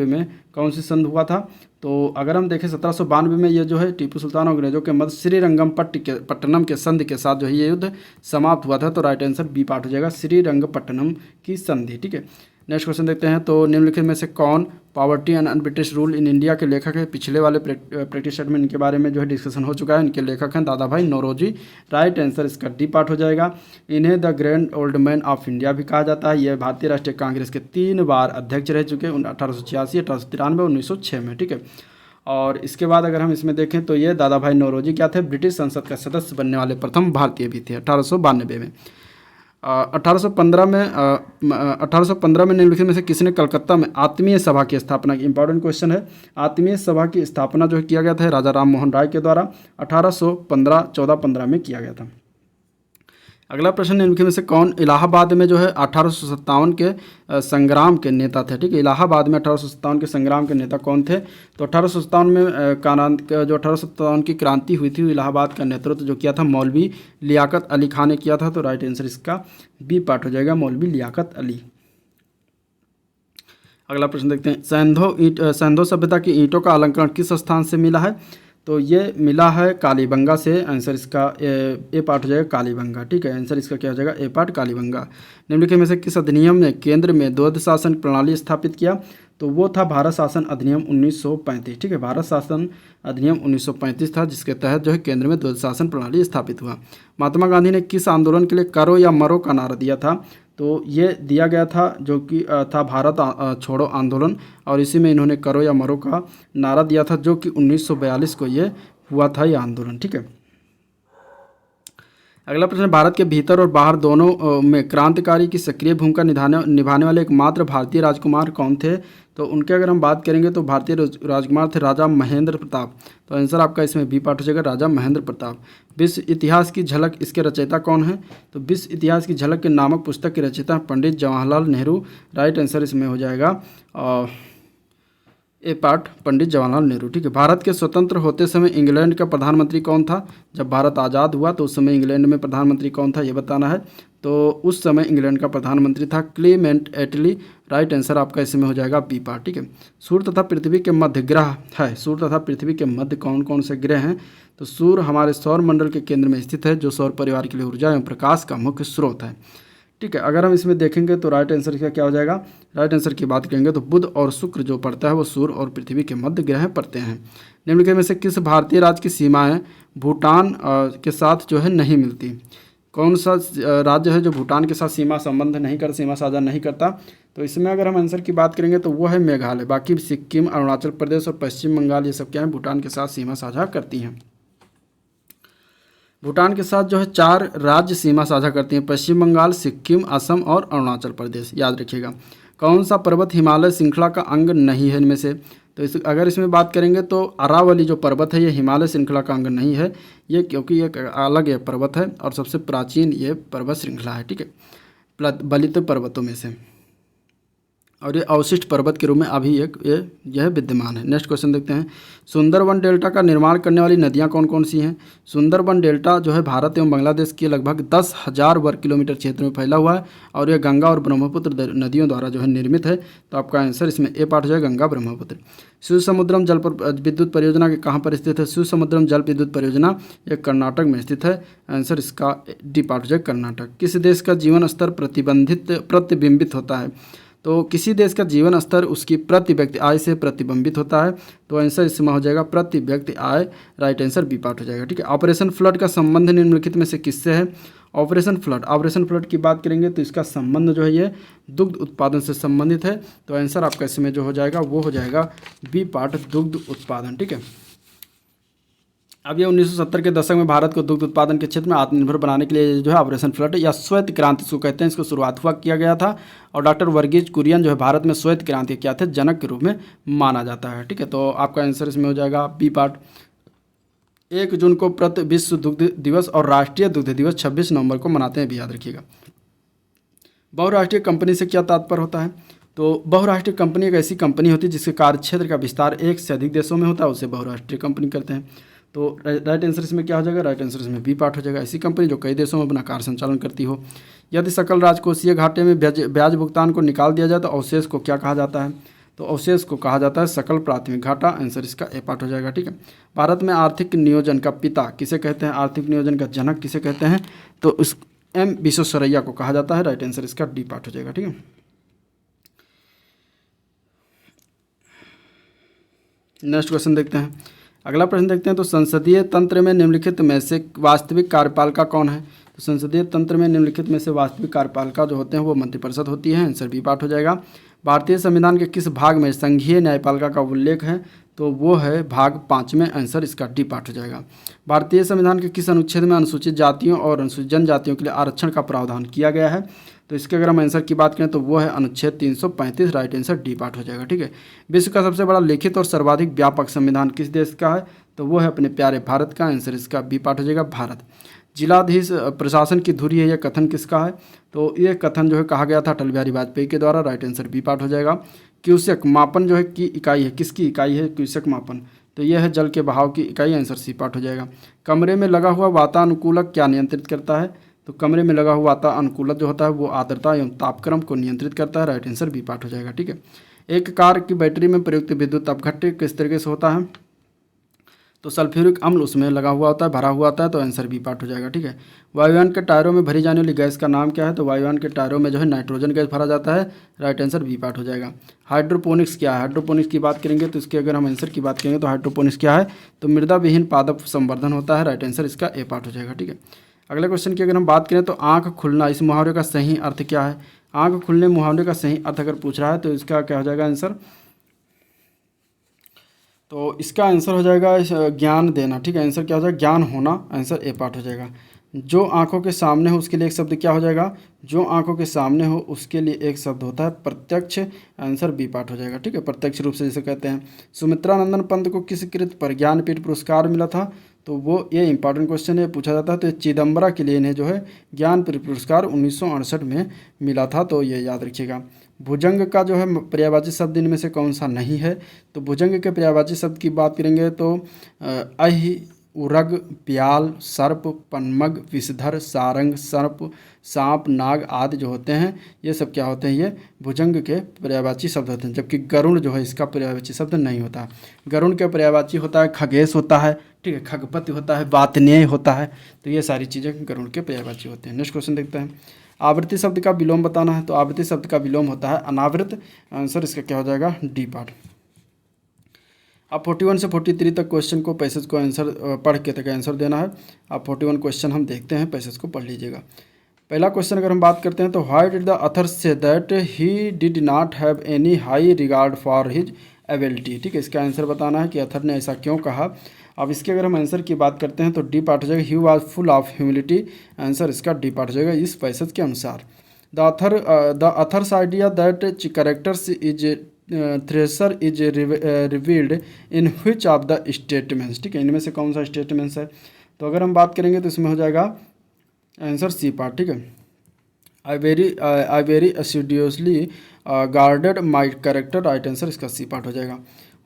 में कौन सी संधि हुआ था? तो अगर हम देखें 1792 में ये जो है टीपू सुल्तान और अंग्रेजों के मध्य श्रीरंगपट्टनम के संधि के साथ जो है ये युद्ध समाप्त हुआ था, तो राइट आंसर बी पार्ट हो जाएगा, श्रीरंगपट्टनम की संधि, ठीक है। नेक्स्ट क्वेश्चन देखते हैं। तो निम्नलिखित में से कौन poverty and un-British rule in India के लेखक है? पिछले वाले प्रैक्टिस सेट में इनके बारे में जो है डिस्कशन हो चुका है। इनके लेखक हैं दादा भाई नौरोजी, राइट आंसर इसका डी पार्ट हो जाएगा। इन्हें the grand old man of India भी कहा जाता है। यह भारतीय राष्ट्रीय कांग्रेस के 3 बार अध्यक्ष रह चुके हैं, 1886, 1893 और 1906 में, ठीक है। और इसके बाद अगर हम इसमें देखें तो ये दादा भाई नौरोजी क्या थे? ब्रिटिश संसद का सदस्य बनने वाले प्रथम भारतीय भी थे 1892 में। 1815 में निम्नलिखित में से किसने कलकत्ता में आत्मीय सभा की स्थापना की? इंपॉर्टेंट क्वेश्चन है। आत्मीय सभा की स्थापना जो किया गया था राजा राम मोहन राय के द्वारा 1415 में किया गया था। अगला प्रश्न, निम्नलिखित में से कौन इलाहाबाद में जो है 1857 के संग्राम के नेता थे? ठीक है, इलाहाबाद में 1857 के संग्राम के नेता कौन थे? तो 1857 में जो 1857 की क्रांति हुई थी इलाहाबाद का नेतृत्व जो किया था मौलवी लियाकत अली खान ने किया था, तो राइट आंसर इसका बी पार्ट हो जाएगा, मौलवी लियाकत अली। अगला प्रश्न देखते हैं, सैंधो सभ्यता की ईंटों का अलंकरण किस स्थान से मिला है? तो ये मिला है कालीबंगा से, आंसर इसका ए पार्ट हो जाएगा कालीबंगा, ठीक है। आंसर इसका क्या हो जाएगा? A part Kalibangan. निम्नलिखित में से किस अधिनियम ने केंद्र में द्वैध शासन प्रणाली स्थापित किया? तो वो था भारत शासन अधिनियम 1935, ठीक है। भारत शासन अधिनियम 1935 था जिसके तहत जो है केंद्र में द्वैध शासन प्रणाली स्थापित हुआ। महात्मा गांधी ने किस आंदोलन के लिए करो या मरो का नारा दिया था? तो ये दिया गया था जो कि था भारत छोड़ो आंदोलन, और इसी में इन्होंने करो या मरो का नारा दिया था जो कि 1942 को ये हुआ था ये आंदोलन, ठीक है। अगला प्रश्न, भारत के भीतर और बाहर दोनों में क्रांतिकारी की सक्रिय भूमिका निभाने वाले एकमात्र भारतीय राजकुमार कौन थे? तो उनके अगर हम बात करेंगे तो भारतीय राजकुमार थे राजा महेंद्र प्रताप, तो आंसर आपका इसमें बी पार्ट हो जाएगा, राजा महेंद्र प्रताप। विश्व इतिहास की झलक इसके रचयिता कौन है? तो विश्व इतिहास की झलक के नामक पुस्तक के रचयिता पंडित जवाहरलाल नेहरू, राइट आंसर इसमें हो जाएगा ए पार्ट पंडित जवाहरलाल नेहरू, ठीक है। भारत के स्वतंत्र होते समय इंग्लैंड का प्रधानमंत्री कौन था? जब भारत आज़ाद हुआ तो उस समय इंग्लैंड में प्रधानमंत्री कौन था ये बताना है। तो उस समय इंग्लैंड का प्रधानमंत्री था क्लेमेंट एटली, राइट आंसर आपका इसमें हो जाएगा बी पार्ट। ठीक है, सूर्य तथा पृथ्वी के मध्य ग्रह है, सूर्य तथा पृथ्वी के मध्य कौन कौन से ग्रह हैं? तो सूर्य हमारे सौर मंडल के केंद्र में स्थित है, जो सौर परिवार के लिए ऊर्जा एवं प्रकाश का मुख्य स्रोत है। ठीक है, अगर हम इसमें देखेंगे तो राइट आंसर का क्या हो जाएगा? राइट आंसर की बात करेंगे तो बुध और शुक्र जो पड़ता है वो सूर्य और पृथ्वी के मध्य ग्रह पड़ते हैं। निम्नलिखित में से किस भारतीय राज्य की सीमाएं भूटान के साथ जो है नहीं मिलती? कौन सा राज्य है जो भूटान के साथ सीमा संबंध नहीं कर सीमा साझा नहीं करता? तो इसमें अगर हम आंसर की बात करेंगे तो वो है मेघालय। बाकी सिक्किम, अरुणाचल प्रदेश और पश्चिम बंगाल ये सब क्या है, भूटान के साथ सीमा साझा करती हैं। भूटान के साथ जो है 4 राज्य सीमा साझा करती हैं, पश्चिम बंगाल, सिक्किम, असम और अरुणाचल प्रदेश। याद रखिएगा। कौन सा पर्वत हिमालय श्रृंखला का अंग नहीं है इनमें से? तो अगर इसमें बात करेंगे तो अरावली जो पर्वत है ये हिमालय श्रृंखला का अंग नहीं है, ये क्योंकि एक अलग ये पर्वत है और सबसे प्राचीन ये पर्वत श्रृंखला है। ठीक है, बलित पर्वतों में से, और ये अवशिष्ट पर्वत के रूप में अभी यह विद्यमान है। नेक्स्ट क्वेश्चन देखते हैं, सुंदरबन डेल्टा का निर्माण करने वाली नदियां कौन कौन सी हैं? सुंदरबन डेल्टा जो है भारत एवं बांग्लादेश के लगभग 10,000 वर्ग किलोमीटर क्षेत्र में फैला हुआ है और यह गंगा और ब्रह्मपुत्र नदियों द्वारा जो है निर्मित है। तो आपका आंसर इसमें ए पार्ट हो जाएगा, गंगा ब्रह्मपुत्र। शिव समुद्रम जल विद्युत परियोजना के कहाँ पर स्थित है? शिव समुद्रम जल विद्युत परियोजना ये कर्नाटक में स्थित है। आंसर इसका डी पार्ट हो जाएगा, कर्नाटक। किस देश का जीवन स्तर प्रतिबिंबित होता है? तो किसी देश का जीवन स्तर उसकी प्रति व्यक्ति आय से प्रतिबिंबित होता है। तो आंसर इसमें हो जाएगा प्रति व्यक्ति आय। राइट आंसर बी पार्ट हो जाएगा। ठीक है, ऑपरेशन फ्लड का संबंध निम्नलिखित में से किससे है? ऑपरेशन फ्लड की बात करेंगे तो इसका संबंध जो है ये दुग्ध उत्पादन से संबंधित है। तो आंसर आपका इसमें जो हो जाएगा वो हो जाएगा बी पार्ट, दुग्ध उत्पादन। ठीक है, अब ये 1970 के दशक में भारत को दुग्ध उत्पादन के क्षेत्र में आत्मनिर्भर बनाने के लिए जो है ऑपरेशन फ्लड या श्वेत क्रांति इसको कहते हैं, इसको शुरुआत किया गया था। और डॉक्टर वर्गीज कुरियन जो है भारत में श्वेत क्रांति क्या थे, जनक के रूप में माना जाता है। ठीक है, तो आपका आंसर इसमें हो जाएगा बी पार्ट। 1 जून को प्रति विश्व दुग्ध दिवस और राष्ट्रीय दुग्ध दिवस 26 नवंबर को मनाते हैं भी, याद रखिएगा। बहुराष्ट्रीय कंपनी से क्या तात्पर्य होता है? तो बहुराष्ट्रीय कंपनी एक ऐसी कंपनी होती है जिसके कार्यक्षेत्र का विस्तार 1 से अधिक देशों में होता है, उसे बहुराष्ट्रीय कंपनी कहते हैं। तो राइट आंसर इसमें क्या हो जाएगा? राइट आंसर इसमें बी पार्ट हो जाएगा, ऐसी कंपनी जो कई देशों में अपना कार्य संचालन करती हो। यदि सकल राजकोषीय घाटे में ब्याज भुगतान को निकाल दिया जाए तो अवशेष को क्या कहा जाता है? तो अवशेष को कहा जाता है सकल प्राथमिक घाटा। आंसर इसका ए पार्ट हो जाएगा। ठीक है, भारत में आर्थिक नियोजन का पिता किसे कहते हैं? आर्थिक नियोजन का जनक किसे कहते हैं? तो उस एम विश्वेश्वरैया को कहा जाता है। राइट आंसर इसका डी पार्ट हो जाएगा। ठीक है, नेक्स्ट क्वेश्चन देखते हैं। अगला प्रश्न देखते हैं, तो संसदीय तंत्र में निम्नलिखित में से वास्तविक कार्यपालिका कौन है? तो संसदीय तंत्र में निम्नलिखित में से वास्तविक कार्यपालिका जो होते हैं वो मंत्रिपरिषद होती है। आंसर बी पार्ट हो जाएगा। भारतीय संविधान के किस भाग में संघीय न्यायपालिका का उल्लेख है? तो वो है भाग 5 में। आंसर इसका डी पार्ट हो जाएगा। भारतीय संविधान के किस अनुच्छेद में अनुसूचित जातियों और अनुसूचित जनजातियों के लिए आरक्षण का प्रावधान किया गया है? तो इसके अगर हम आंसर की बात करें तो वो है अनुच्छेद 335। राइट आंसर डी पार्ट हो जाएगा। ठीक है, विश्व का सबसे बड़ा लिखित और सर्वाधिक व्यापक संविधान किस देश का है? तो वो है अपने प्यारे भारत का। आंसर इसका बी पार्ट हो जाएगा, भारत। जिलाधीश प्रशासन की धुरी है, यह कथन किसका है? तो ये कथन जो है कहा गया था अटल बिहारी वाजपेयी के द्वारा। राइट आंसर बी पार्ट हो जाएगा। क्यूसेक मापन जो है की इकाई है, किसकी इकाई है क्यूसेक मापन? तो यह है जल के बहाव की इकाई। आंसर सी पार्ट हो जाएगा। कमरे में लगा हुआ वातानुकूलक क्या नियंत्रित करता है? तो कमरे में लगा हुआ वातानुकूलक जो होता है वो आर्द्रता एवं तापक्रम को नियंत्रित करता है। राइट आंसर बी पार्ट हो जाएगा। ठीक है, एक कार की बैटरी में प्रयुक्त विद्युत अपघट्य किस तरीके से होता है? तो सल्फ्यूरिक अम्ल उसमें लगा हुआ होता है, भरा हुआ होता है। तो आंसर बी पार्ट हो जाएगा। ठीक है, वायुयान के टायरों में भरी जाने वाली गैस का नाम क्या है? तो वायुयान के टायरों में जो है नाइट्रोजन गैस भरा जाता है। राइट आंसर बी पार्ट हो जाएगा। हाइड्रोपोनिक्स क्या है? हाइड्रोपोनिक्स की बात करेंगे तो इसके अगर हम आंसर की बात करेंगे तो हाइड्रोपोनिक्स क्या है? तो मृदा विहीन पादप संवर्धन होता है। राइट आंसर इसका ए पार्ट हो जाएगा। ठीक है, अगले क्वेश्चन की अगर हम बात करें तो आँख खुलना, इस मुहावरे का सही अर्थ क्या है? आँख खुलने मुहावरे का सही अर्थ अगर पूछ रहा है तो इसका क्या हो जाएगा आंसर? तो इसका आंसर हो जाएगा ज्ञान देना। ठीक है, आंसर क्या हो जाएगा? ज्ञान होना। आंसर ए पार्ट हो जाएगा। जो आंखों के सामने हो उसके लिए एक शब्द क्या हो जाएगा? जो आंखों के सामने हो उसके लिए एक शब्द होता है प्रत्यक्ष। आंसर बी पार्ट हो जाएगा। ठीक है, प्रत्यक्ष रूप से जिसे कहते हैं। सुमित्रा नंदन पंत को किस कृत पर ज्ञानपीठ पुरस्कार मिला था? तो वो ये इंपॉर्टेंट क्वेश्चन है, पूछा जाता है। तो चिदम्बरा के लिए इन्हें जो है ज्ञानपीठ पुरस्कार 1968 में मिला था। तो ये याद रखिएगा। भुजंग का जो है पर्यायवाची शब्द इनमें से कौन सा नहीं है? तो भुजंग के पर्यायवाची शब्द की बात करेंगे तो अहि उरग, प्याल, सर्प, पन्मग, विषधर, सारंग, सर्प, सांप, नाग आदि जो होते हैं ये सब क्या होते हैं, ये भुजंग के पर्यायवाची शब्द होते हैं। जबकि गरुड़ जो है इसका पर्यायवाची शब्द नहीं होता। गरुड़ के पर्यायवाची होता है खगेश होता है, ठीक है, खगपति होता है, वातनेय होता है। तो ये सारी चीज़ें गरुड़ के पर्यायवाची होते हैं। नेक्स्ट क्वेश्चन देखते हैं। आवृत्ति शब्द का विलोम बताना है। तो आवृत्ति शब्द का विलोम होता है अनावृत। आंसर इसका क्या हो जाएगा, डी पार्ट। अब 41 से 43 तक क्वेश्चन को पैसेज को आंसर पढ़ के तक आंसर देना है। अब 41 क्वेश्चन हम देखते हैं, पैसेज को पढ़ लीजिएगा। पहला क्वेश्चन अगर हम बात करते हैं तो why did the author say that he did not have any high regard for his ability. ठीक है, इसका आंसर बताना है कि ऑथर ने ऐसा क्यों कहा। अब इसके अगर हम आंसर की बात करते हैं तो डी पार्ट हो जाएगा he was full of humility. Answer इसका डी पार्ट हो जाएगा इस पैसेज के अनुसार। The author's idea that characters is thresher is revealed in which of the statements. ठीक है, इनमें से कौन सा स्टेटमेंट्स है। तो अगर हम बात करेंगे तो इसमें हो जाएगा आंसर सी पार्ट। ठीक है, I very assiduously guarded my character, right answer इसका सी पार्ट हो जाएगा।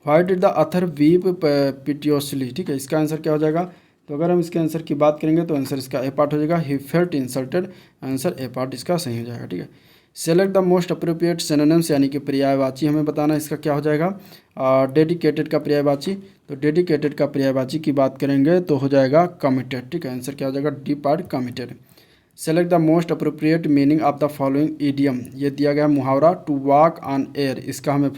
Why did the author weep piteously. ठीक है, इसका आंसर क्या हो जाएगा। तो अगर हम इसके आंसर की बात करेंगे तो आंसर इसका ए पार्ट हो जाएगा। He felt insulted, answer A part इसका सही हो जाएगा। ठीक है, select the most appropriate synonyms यानी कि पर्यायवाची हमें बताना है, इसका क्या हो जाएगा। डेडिकेटेड का पर्यायवाची, तो डेडिकेटेड का पर्यायवाची की बात करेंगे तो हो जाएगा कमिटेड। ठीक है, आंसर क्या हो जाएगा, D part committed. Select the most appropriate meaning of the following idiom, ये दिया गया मुहावरा टू वॉक ऑन एयर, इसका हमें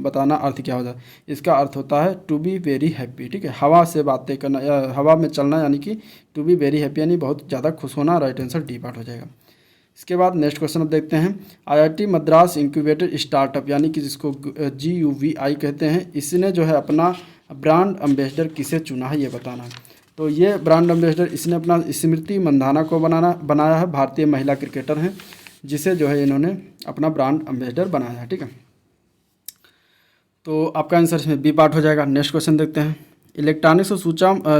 बताना अर्थ क्या होता है। इसका अर्थ होता है टू बी वेरी हैप्पी। ठीक है, हवा से बातें करना या हवा में चलना यानी कि टू बी वेरी हैप्पी यानी बहुत ज़्यादा खुश होना, राइट आंसर डी पार्ट हो जाएगा। इसके बाद नेक्स्ट क्वेश्चन अब देखते हैं। आईआईटी मद्रास इंक्यूबेटर स्टार्टअप यानी कि जिसको GUVI कहते हैं, इसने जो है अपना ब्रांड एम्बेसडर किसे चुना है ये बताना है। तो ये ब्रांड एम्बेसडर इसने अपना स्मृति मंधाना को बनाया है, भारतीय महिला क्रिकेटर हैं जिसे जो है इन्होंने अपना ब्रांड एम्बेसडर बनाया है। ठीक है, तो आपका आंसर इसमें बी पार्ट हो जाएगा। नेक्स्ट क्वेश्चन देखते हैं। इलेक्ट्रॉनिक्स और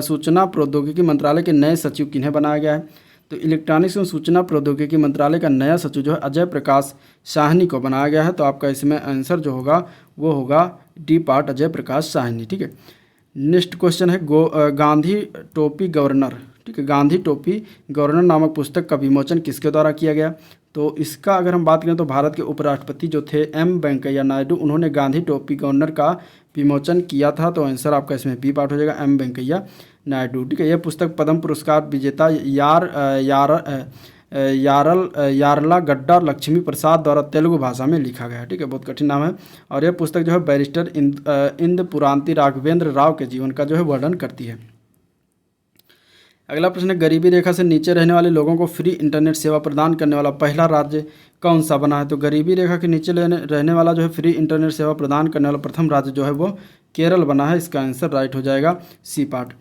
सूचना प्रौद्योगिकी मंत्रालय के नए सचिव किन्हें बनाया गया है। तो इलेक्ट्रॉनिक्स और सूचना प्रौद्योगिकी मंत्रालय का नया सचिव जो है अजय प्रकाश साहनी को बनाया गया है। तो आपका इसमें आंसर जो होगा वो होगा डी पार्ट अजय प्रकाश साहनी। ठीक है, नेक्स्ट क्वेश्चन है गांधी टोपी गवर्नर। ठीक है, गांधी टोपी गवर्नर नामक पुस्तक का विमोचन किसके द्वारा किया गया। तो इसका अगर हम बात करें तो भारत के उपराष्ट्रपति जो थे M वेंकैया नायडू, उन्होंने गांधी टोपी गवर्नर का विमोचन किया था। तो आंसर आपका इसमें बी पार्ट हो जाएगा, M वेंकैया नायडू। ठीक है, यह पुस्तक पद्म पुरस्कार विजेता यारला गड्डा लक्ष्मी प्रसाद द्वारा तेलुगु भाषा में लिखा गया है। ठीक है, बहुत कठिन नाम है। और यह पुस्तक जो है बैरिस्टर इंदपुरांति राघवेंद्र राव के जीवन का जो है वर्णन करती है। अगला प्रश्न है, गरीबी रेखा से नीचे रहने वाले लोगों को फ्री इंटरनेट सेवा प्रदान करने वाला पहला राज्य कौन सा बना है। तो गरीबी रेखा के नीचे रहने वाला जो है फ्री इंटरनेट सेवा प्रदान करने वाला प्रथम राज्य जो है वो केरल बना है। इसका आंसर राइट हो जाएगा सी पार्ट।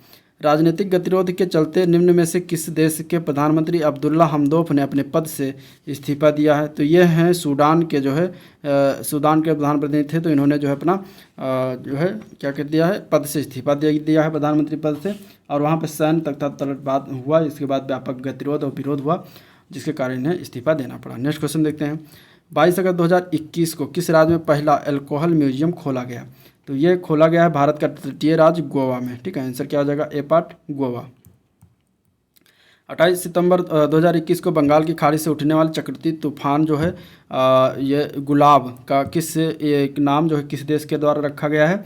राजनीतिक गतिरोध के चलते निम्न में से किस देश के प्रधानमंत्री अब्दुल्ला हमदोफ ने अपने पद से इस्तीफा दिया है। तो ये हैं सूडान के जो है सूडान के प्रधानमंत्री थे। तो इन्होंने जो है अपना जो है क्या कर दिया है, पद से इस्तीफा दिया है प्रधानमंत्री पद से। और वहाँ पर सैन्य तख्तापलट हुआ, इसके बाद व्यापक गतिरोध और विरोध हुआ जिसके कारण इन्हें इस्तीफा देना पड़ा। नेक्स्ट क्वेश्चन देखते हैं। 22 अगस्त 2021 को किस राज्य में पहला अल्कोहल म्यूजियम खोला गया। तो ये खोला गया है भारत का तटीय राज्य गोवा में। ठीक है, आंसर क्या हो जाएगा, ए पार्ट गोवा। 28 सितंबर 2021 को बंगाल की खाड़ी से उठने वाले चक्रवाती तूफान जो है ये गुलाब का एक नाम जो है किस देश के द्वारा रखा गया है।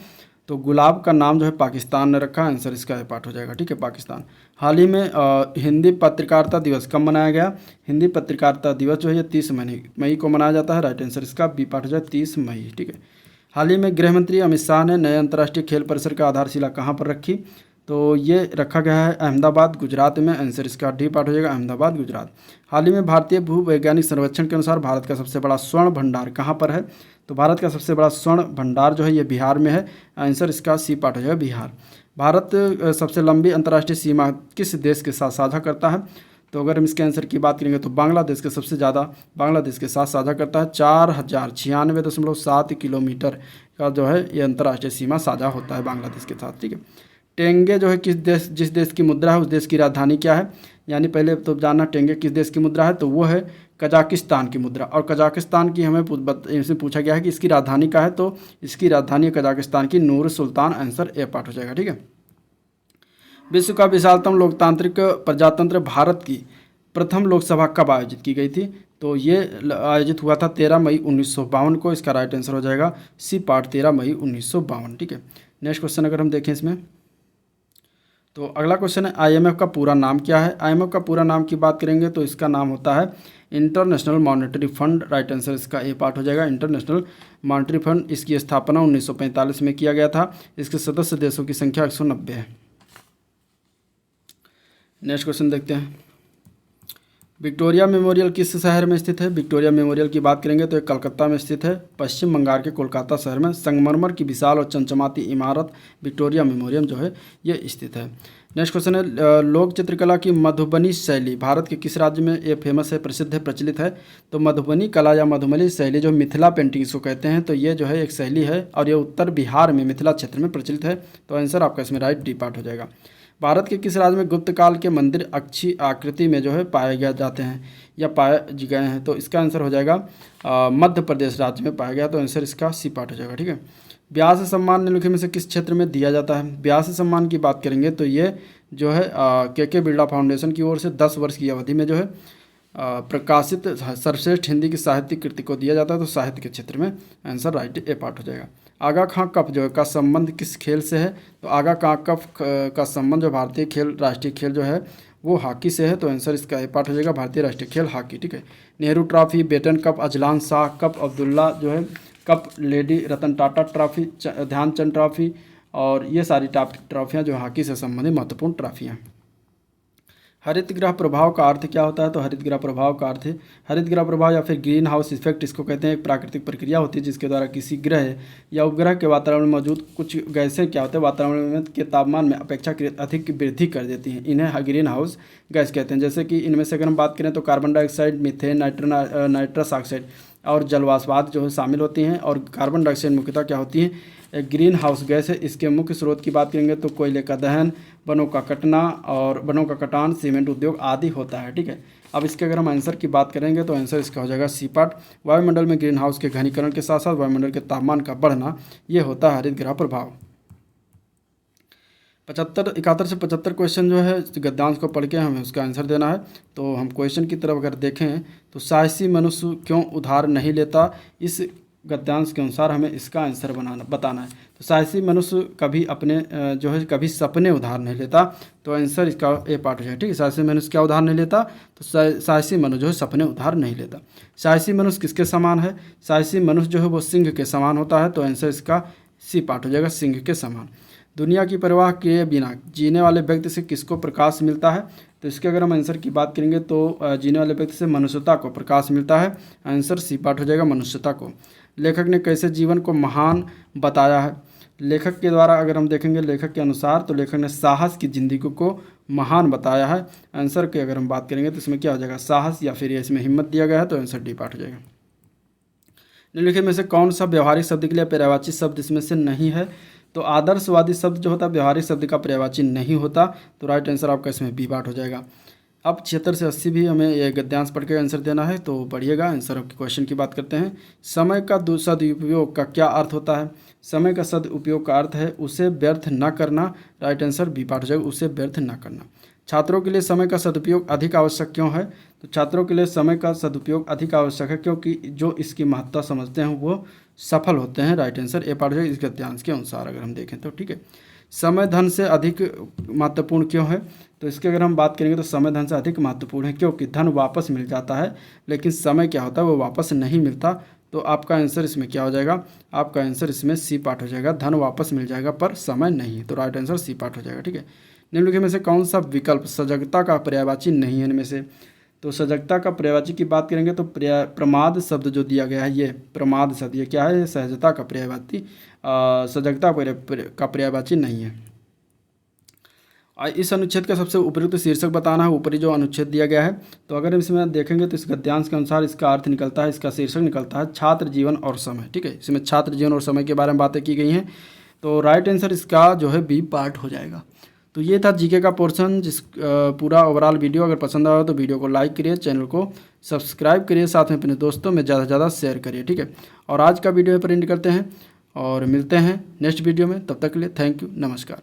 तो गुलाब का नाम जो है पाकिस्तान ने रखा है। आंसर इसका ए पार्ट हो जाएगा। ठीक है, पाकिस्तान। हाल ही में हिंदी पत्रकारिता दिवस कब मनाया गया। हिंदी पत्रकारिता दिवस जो है ये 30 मई को मनाया जाता है। राइट आंसर इसका बी पार्ट हो जाए 30 मई। ठीक है, हाल ही में गृह मंत्री अमित शाह ने नए अंतर्राष्ट्रीय खेल परिसर का आधारशिला कहाँ पर रखी। तो ये रखा गया है अहमदाबाद गुजरात में। आंसर इसका डी पार्ट हो जाएगा, अहमदाबाद गुजरात। हाल ही में भारतीय भूवैज्ञानिक सर्वेक्षण के अनुसार भारत का सबसे बड़ा स्वर्ण भंडार कहाँ पर है। तो भारत का सबसे बड़ा स्वर्ण भंडार जो है ये बिहार में है। आंसर इसका सी पार्ट हो जाएगा, बिहार। भारत सबसे लंबी अंतर्राष्ट्रीय सीमा किस देश के साथ साझा करता है। तो अगर हम इसके आंसर की बात करेंगे तो बांग्लादेश के सबसे ज़्यादा बांग्लादेश के साथ साझा करता है। 4096.7 किलोमीटर का जो है ये अंतर्राष्ट्रीय सीमा साझा होता है बांग्लादेश के साथ। ठीक है, टेंगे जो है जिस देश की मुद्रा है उस देश की राजधानी क्या है। यानी पहले तो जानना टेंगे किस देश की मुद्रा है, तो वो है कजाकिस्तान की मुद्रा। और कजाकिस्तान की हमें इनसे पूछा गया है कि इसकी राजधानी क्या है। तो इसकी राजधानी कजाकिस्तान की नूर सुल्तान। आंसर ए पार्ट हो जाएगा। ठीक है, विश्व का विशालतम लोकतांत्रिक प्रजातंत्र भारत की प्रथम लोकसभा कब आयोजित की गई थी? तो ये आयोजित हुआ था 13 मई 1952 को। इसका राइट आंसर हो जाएगा सी पार्ट 13 मई 1952। ठीक है, नेक्स्ट क्वेश्चन अगर हम देखें इसमें, तो अगला क्वेश्चन है आईएमएफ का पूरा नाम क्या है? आईएमएफ का पूरा नाम की बात करेंगे तो इसका नाम होता है international monetary fund. Right answer इसका ए पार्ट हो जाएगा इंटरनेशनल मॉनेटरी फंड। इसकी स्थापना 1945 में किया गया था। इसके सदस्य देशों की संख्या 190 है। नेक्स्ट क्वेश्चन देखते हैं, विक्टोरिया मेमोरियल किस शहर में स्थित है? विक्टोरिया मेमोरियल की बात करेंगे तो ये कलकत्ता में स्थित है, पश्चिम बंगाल के कोलकाता शहर में। संगमरमर की विशाल और चमचमाती इमारत विक्टोरिया मेमोरियल जो है ये स्थित है। नेक्स्ट क्वेश्चन है लोक चित्रकला की मधुबनी शैली भारत के किस राज्य में ये फेमस है, प्रसिद्ध है, प्रचलित है? तो मधुबनी कला या मधुबनी शैली जो मिथिला पेंटिंग इसको कहते हैं, तो ये जो है एक शैली है और ये उत्तर बिहार में मिथिला क्षेत्र में प्रचलित है। तो आंसर आपका इसमें राइट डी पार्ट हो जाएगा। भारत के किस राज्य में गुप्त काल के मंदिर अच्छी आकृति में जो है पाए गए जाते हैं या पाए गए हैं? तो इसका आंसर हो जाएगा मध्य प्रदेश राज्य में पाया गया। तो आंसर इसका सी पार्ट हो जाएगा। ठीक है, व्यास सम्मान निम्नलिखित में से किस क्षेत्र में दिया जाता है? व्यास सम्मान की बात करेंगे तो ये जो है के बिरला फाउंडेशन की ओर से 10 वर्ष की अवधि में जो है प्रकाशित सर्वश्रेष्ठ हिंदी की साहित्यिक कृति को दिया जाता है। तो साहित्य के क्षेत्र में आंसर राइट ए पार्ट हो जाएगा। आगा खां कप जो है का संबंध किस खेल से है? तो आगा खां कप का संबंध जो भारतीय खेल राष्ट्रीय खेल जो है वो हॉकी से है। तो आंसर इसका ए पार्ट हो जाएगा भारतीय राष्ट्रीय खेल हॉकी। ठीक है, Nehru trophy, Beighton cup, Azlan Shah cup, Abdullah जो है cup, lady Ratan Tata trophy, Dhyanchand trophy, और ये सारी ट्रॉफियाँ जो हॉकी से संबंधित महत्वपूर्ण ट्रॉफियाँ। हरित गृह प्रभाव का अर्थ क्या होता है? तो हरित गृह प्रभाव का अर्थ है, हरित गृह प्रभाव या फिर ग्रीन हाउस इफेक्ट इसको कहते हैं, एक प्राकृतिक प्रक्रिया होती है जिसके द्वारा किसी ग्रह या उपग्रह के वातावरण में मौजूद कुछ गैसें क्या होते हैं वातावरण के तापमान में अपेक्षाकृत अधिक वृद्धि कर देती हैं। इन्हें ग्रीन हाउस गैस कहते हैं। जैसे कि इनमें से अगर हम बात करें तो carbon dioxide, methane, nitrous oxide और जलवाष्पाद जो है शामिल होती हैं। और कार्बन डाइऑक्साइड मुख्यतः क्या होती है, एक ग्रीन हाउस गैस है। इसके मुख्य स्रोत की बात करेंगे तो कोयले का दहन, वनों का कटना और वनों का कटान, सीमेंट उद्योग आदि होता है। ठीक है, अब इसके अगर हम आंसर की बात करेंगे तो आंसर इसका हो जाएगा सी पार्ट। वायुमंडल में ग्रीन हाउस के घनीकरण के साथ साथ वायुमंडल के तापमान का बढ़ना, ये होता है हरित गृह प्रभाव। 71 से 75 क्वेश्चन जो है गद्यांश को पढ़ के हमें उसका आंसर देना है। तो हम क्वेश्चन की तरफ अगर देखें तो साहसी मनुष्य क्यों उधार नहीं लेता, इस गद्यांश के अनुसार हमें इसका आंसर बताना है। तो साहसी मनुष्य कभी अपने जो है कभी सपने उधार नहीं लेता। तो आंसर इसका ए पार्ट हो जाए। ठीक है, साहसी मनुष्य क्या उधार नहीं लेता? तो साहसी मनुष्य जो है सपने उधार नहीं लेता। साहसी मनुष्य किसके समान है? साहसी मनुष्य जो है वो सिंह के समान होता है। तो आंसर इसका सी पार्ट हो जाएगा, सिंह के समान। दुनिया की परवाह किए बिना जीने वाले व्यक्ति से किसको प्रकाश मिलता है? तो इसके अगर हम आंसर की बात करेंगे तो जीने वाले व्यक्ति से मनुष्यता को प्रकाश मिलता है। आंसर सी पार्ट हो जाएगा, मनुष्यता को। लेखक ने कैसे जीवन को महान बताया है? लेखक के द्वारा अगर हम देखेंगे लेखक के अनुसार तो लेखक ने साहस की जिंदगी को महान बताया है। आंसर की अगर हम बात करेंगे तो इसमें क्या हो जाएगा, साहस या फिर इसमें हिम्मत दिया गया है। तो आंसर डी पार्ट हो जाएगा। निम्नलिखित में से कौन सा व्यवहारिक शब्द के लिए पर्यायवाची शब्द इसमें से नहीं है? तो आदर्शवादी शब्द जो होता है व्यवहारिक शब्द का पर्यायवाची नहीं होता। तो राइट आंसर आपका इसमें बी पार्ट हो जाएगा। अब 76 से 80 भी हमें ये गद्यांश पढ़ के आंसर देना है। तो पढ़िएगा, आंसर आपके क्वेश्चन की बात करते हैं। समय का सदुपयोग का क्या अर्थ होता है? समय का सदुपयोग का अर्थ है उसे व्यर्थ न करना। राइट आंसर बी पार्ट हो जाएगा, उसे व्यर्थ न करना। छात्रों के लिए समय का सदुपयोग अधिक आवश्यक क्यों है? तो छात्रों के लिए समय का सदुपयोग अधिक आवश्यक है क्योंकि जो इसकी महत्ता समझते हैं वो सफल होते हैं। राइट आंसर ए पार्ट हो जाएगा इस गद्यांश के अनुसार अगर हम देखें तो। ठीक है, समय धन से अधिक महत्वपूर्ण क्यों है? तो इसके अगर हम बात करेंगे तो समय धन से अधिक महत्वपूर्ण है क्योंकि धन वापस मिल जाता है लेकिन समय क्या होता है वो वापस नहीं मिलता। तो आपका आंसर इसमें क्या हो जाएगा, आपका आंसर इसमें सी पार्ट हो जाएगा, धन वापस मिल जाएगा पर समय नहीं। तो राइट आंसर सी पार्ट हो जाएगा। ठीक है, निम्नलिखित में से कौन सा विकल्प सजगता का पर्यायवाची नहीं है इनमें से? तो सजगता का पर्यायवाची की बात करेंगे तो प्रमाद शब्द जो दिया गया है, ये प्रमाद शब्द ये क्या है, सहजता का पर्यायवाची, सजगता का पर्यायवाची नहीं है। इस अनुच्छेद का सबसे उपयुक्त शीर्षक बताना है, ऊपरी जो अनुच्छेद दिया गया है। तो अगर इसमें देखेंगे तो इस गद्यांश के अनुसार इसका अर्थ निकलता है, इसका शीर्षक निकलता है छात्र जीवन और समय। ठीक है, इसमें छात्र जीवन और समय के बारे में बातें की गई हैं। तो राइट आंसर इसका जो है बी पार्ट हो जाएगा। तो ये था जीके का पोर्शन, जिस पूरा ओवरऑल वीडियो अगर पसंद आया तो वीडियो को लाइक करिए, चैनल को सब्सक्राइब करिए, साथ में अपने दोस्तों में ज़्यादा से ज़्यादा शेयर करिए। ठीक है, और आज का वीडियो पर एंड करते हैं और मिलते हैं नेक्स्ट वीडियो में। तब तक के लिए थैंक यू, नमस्कार।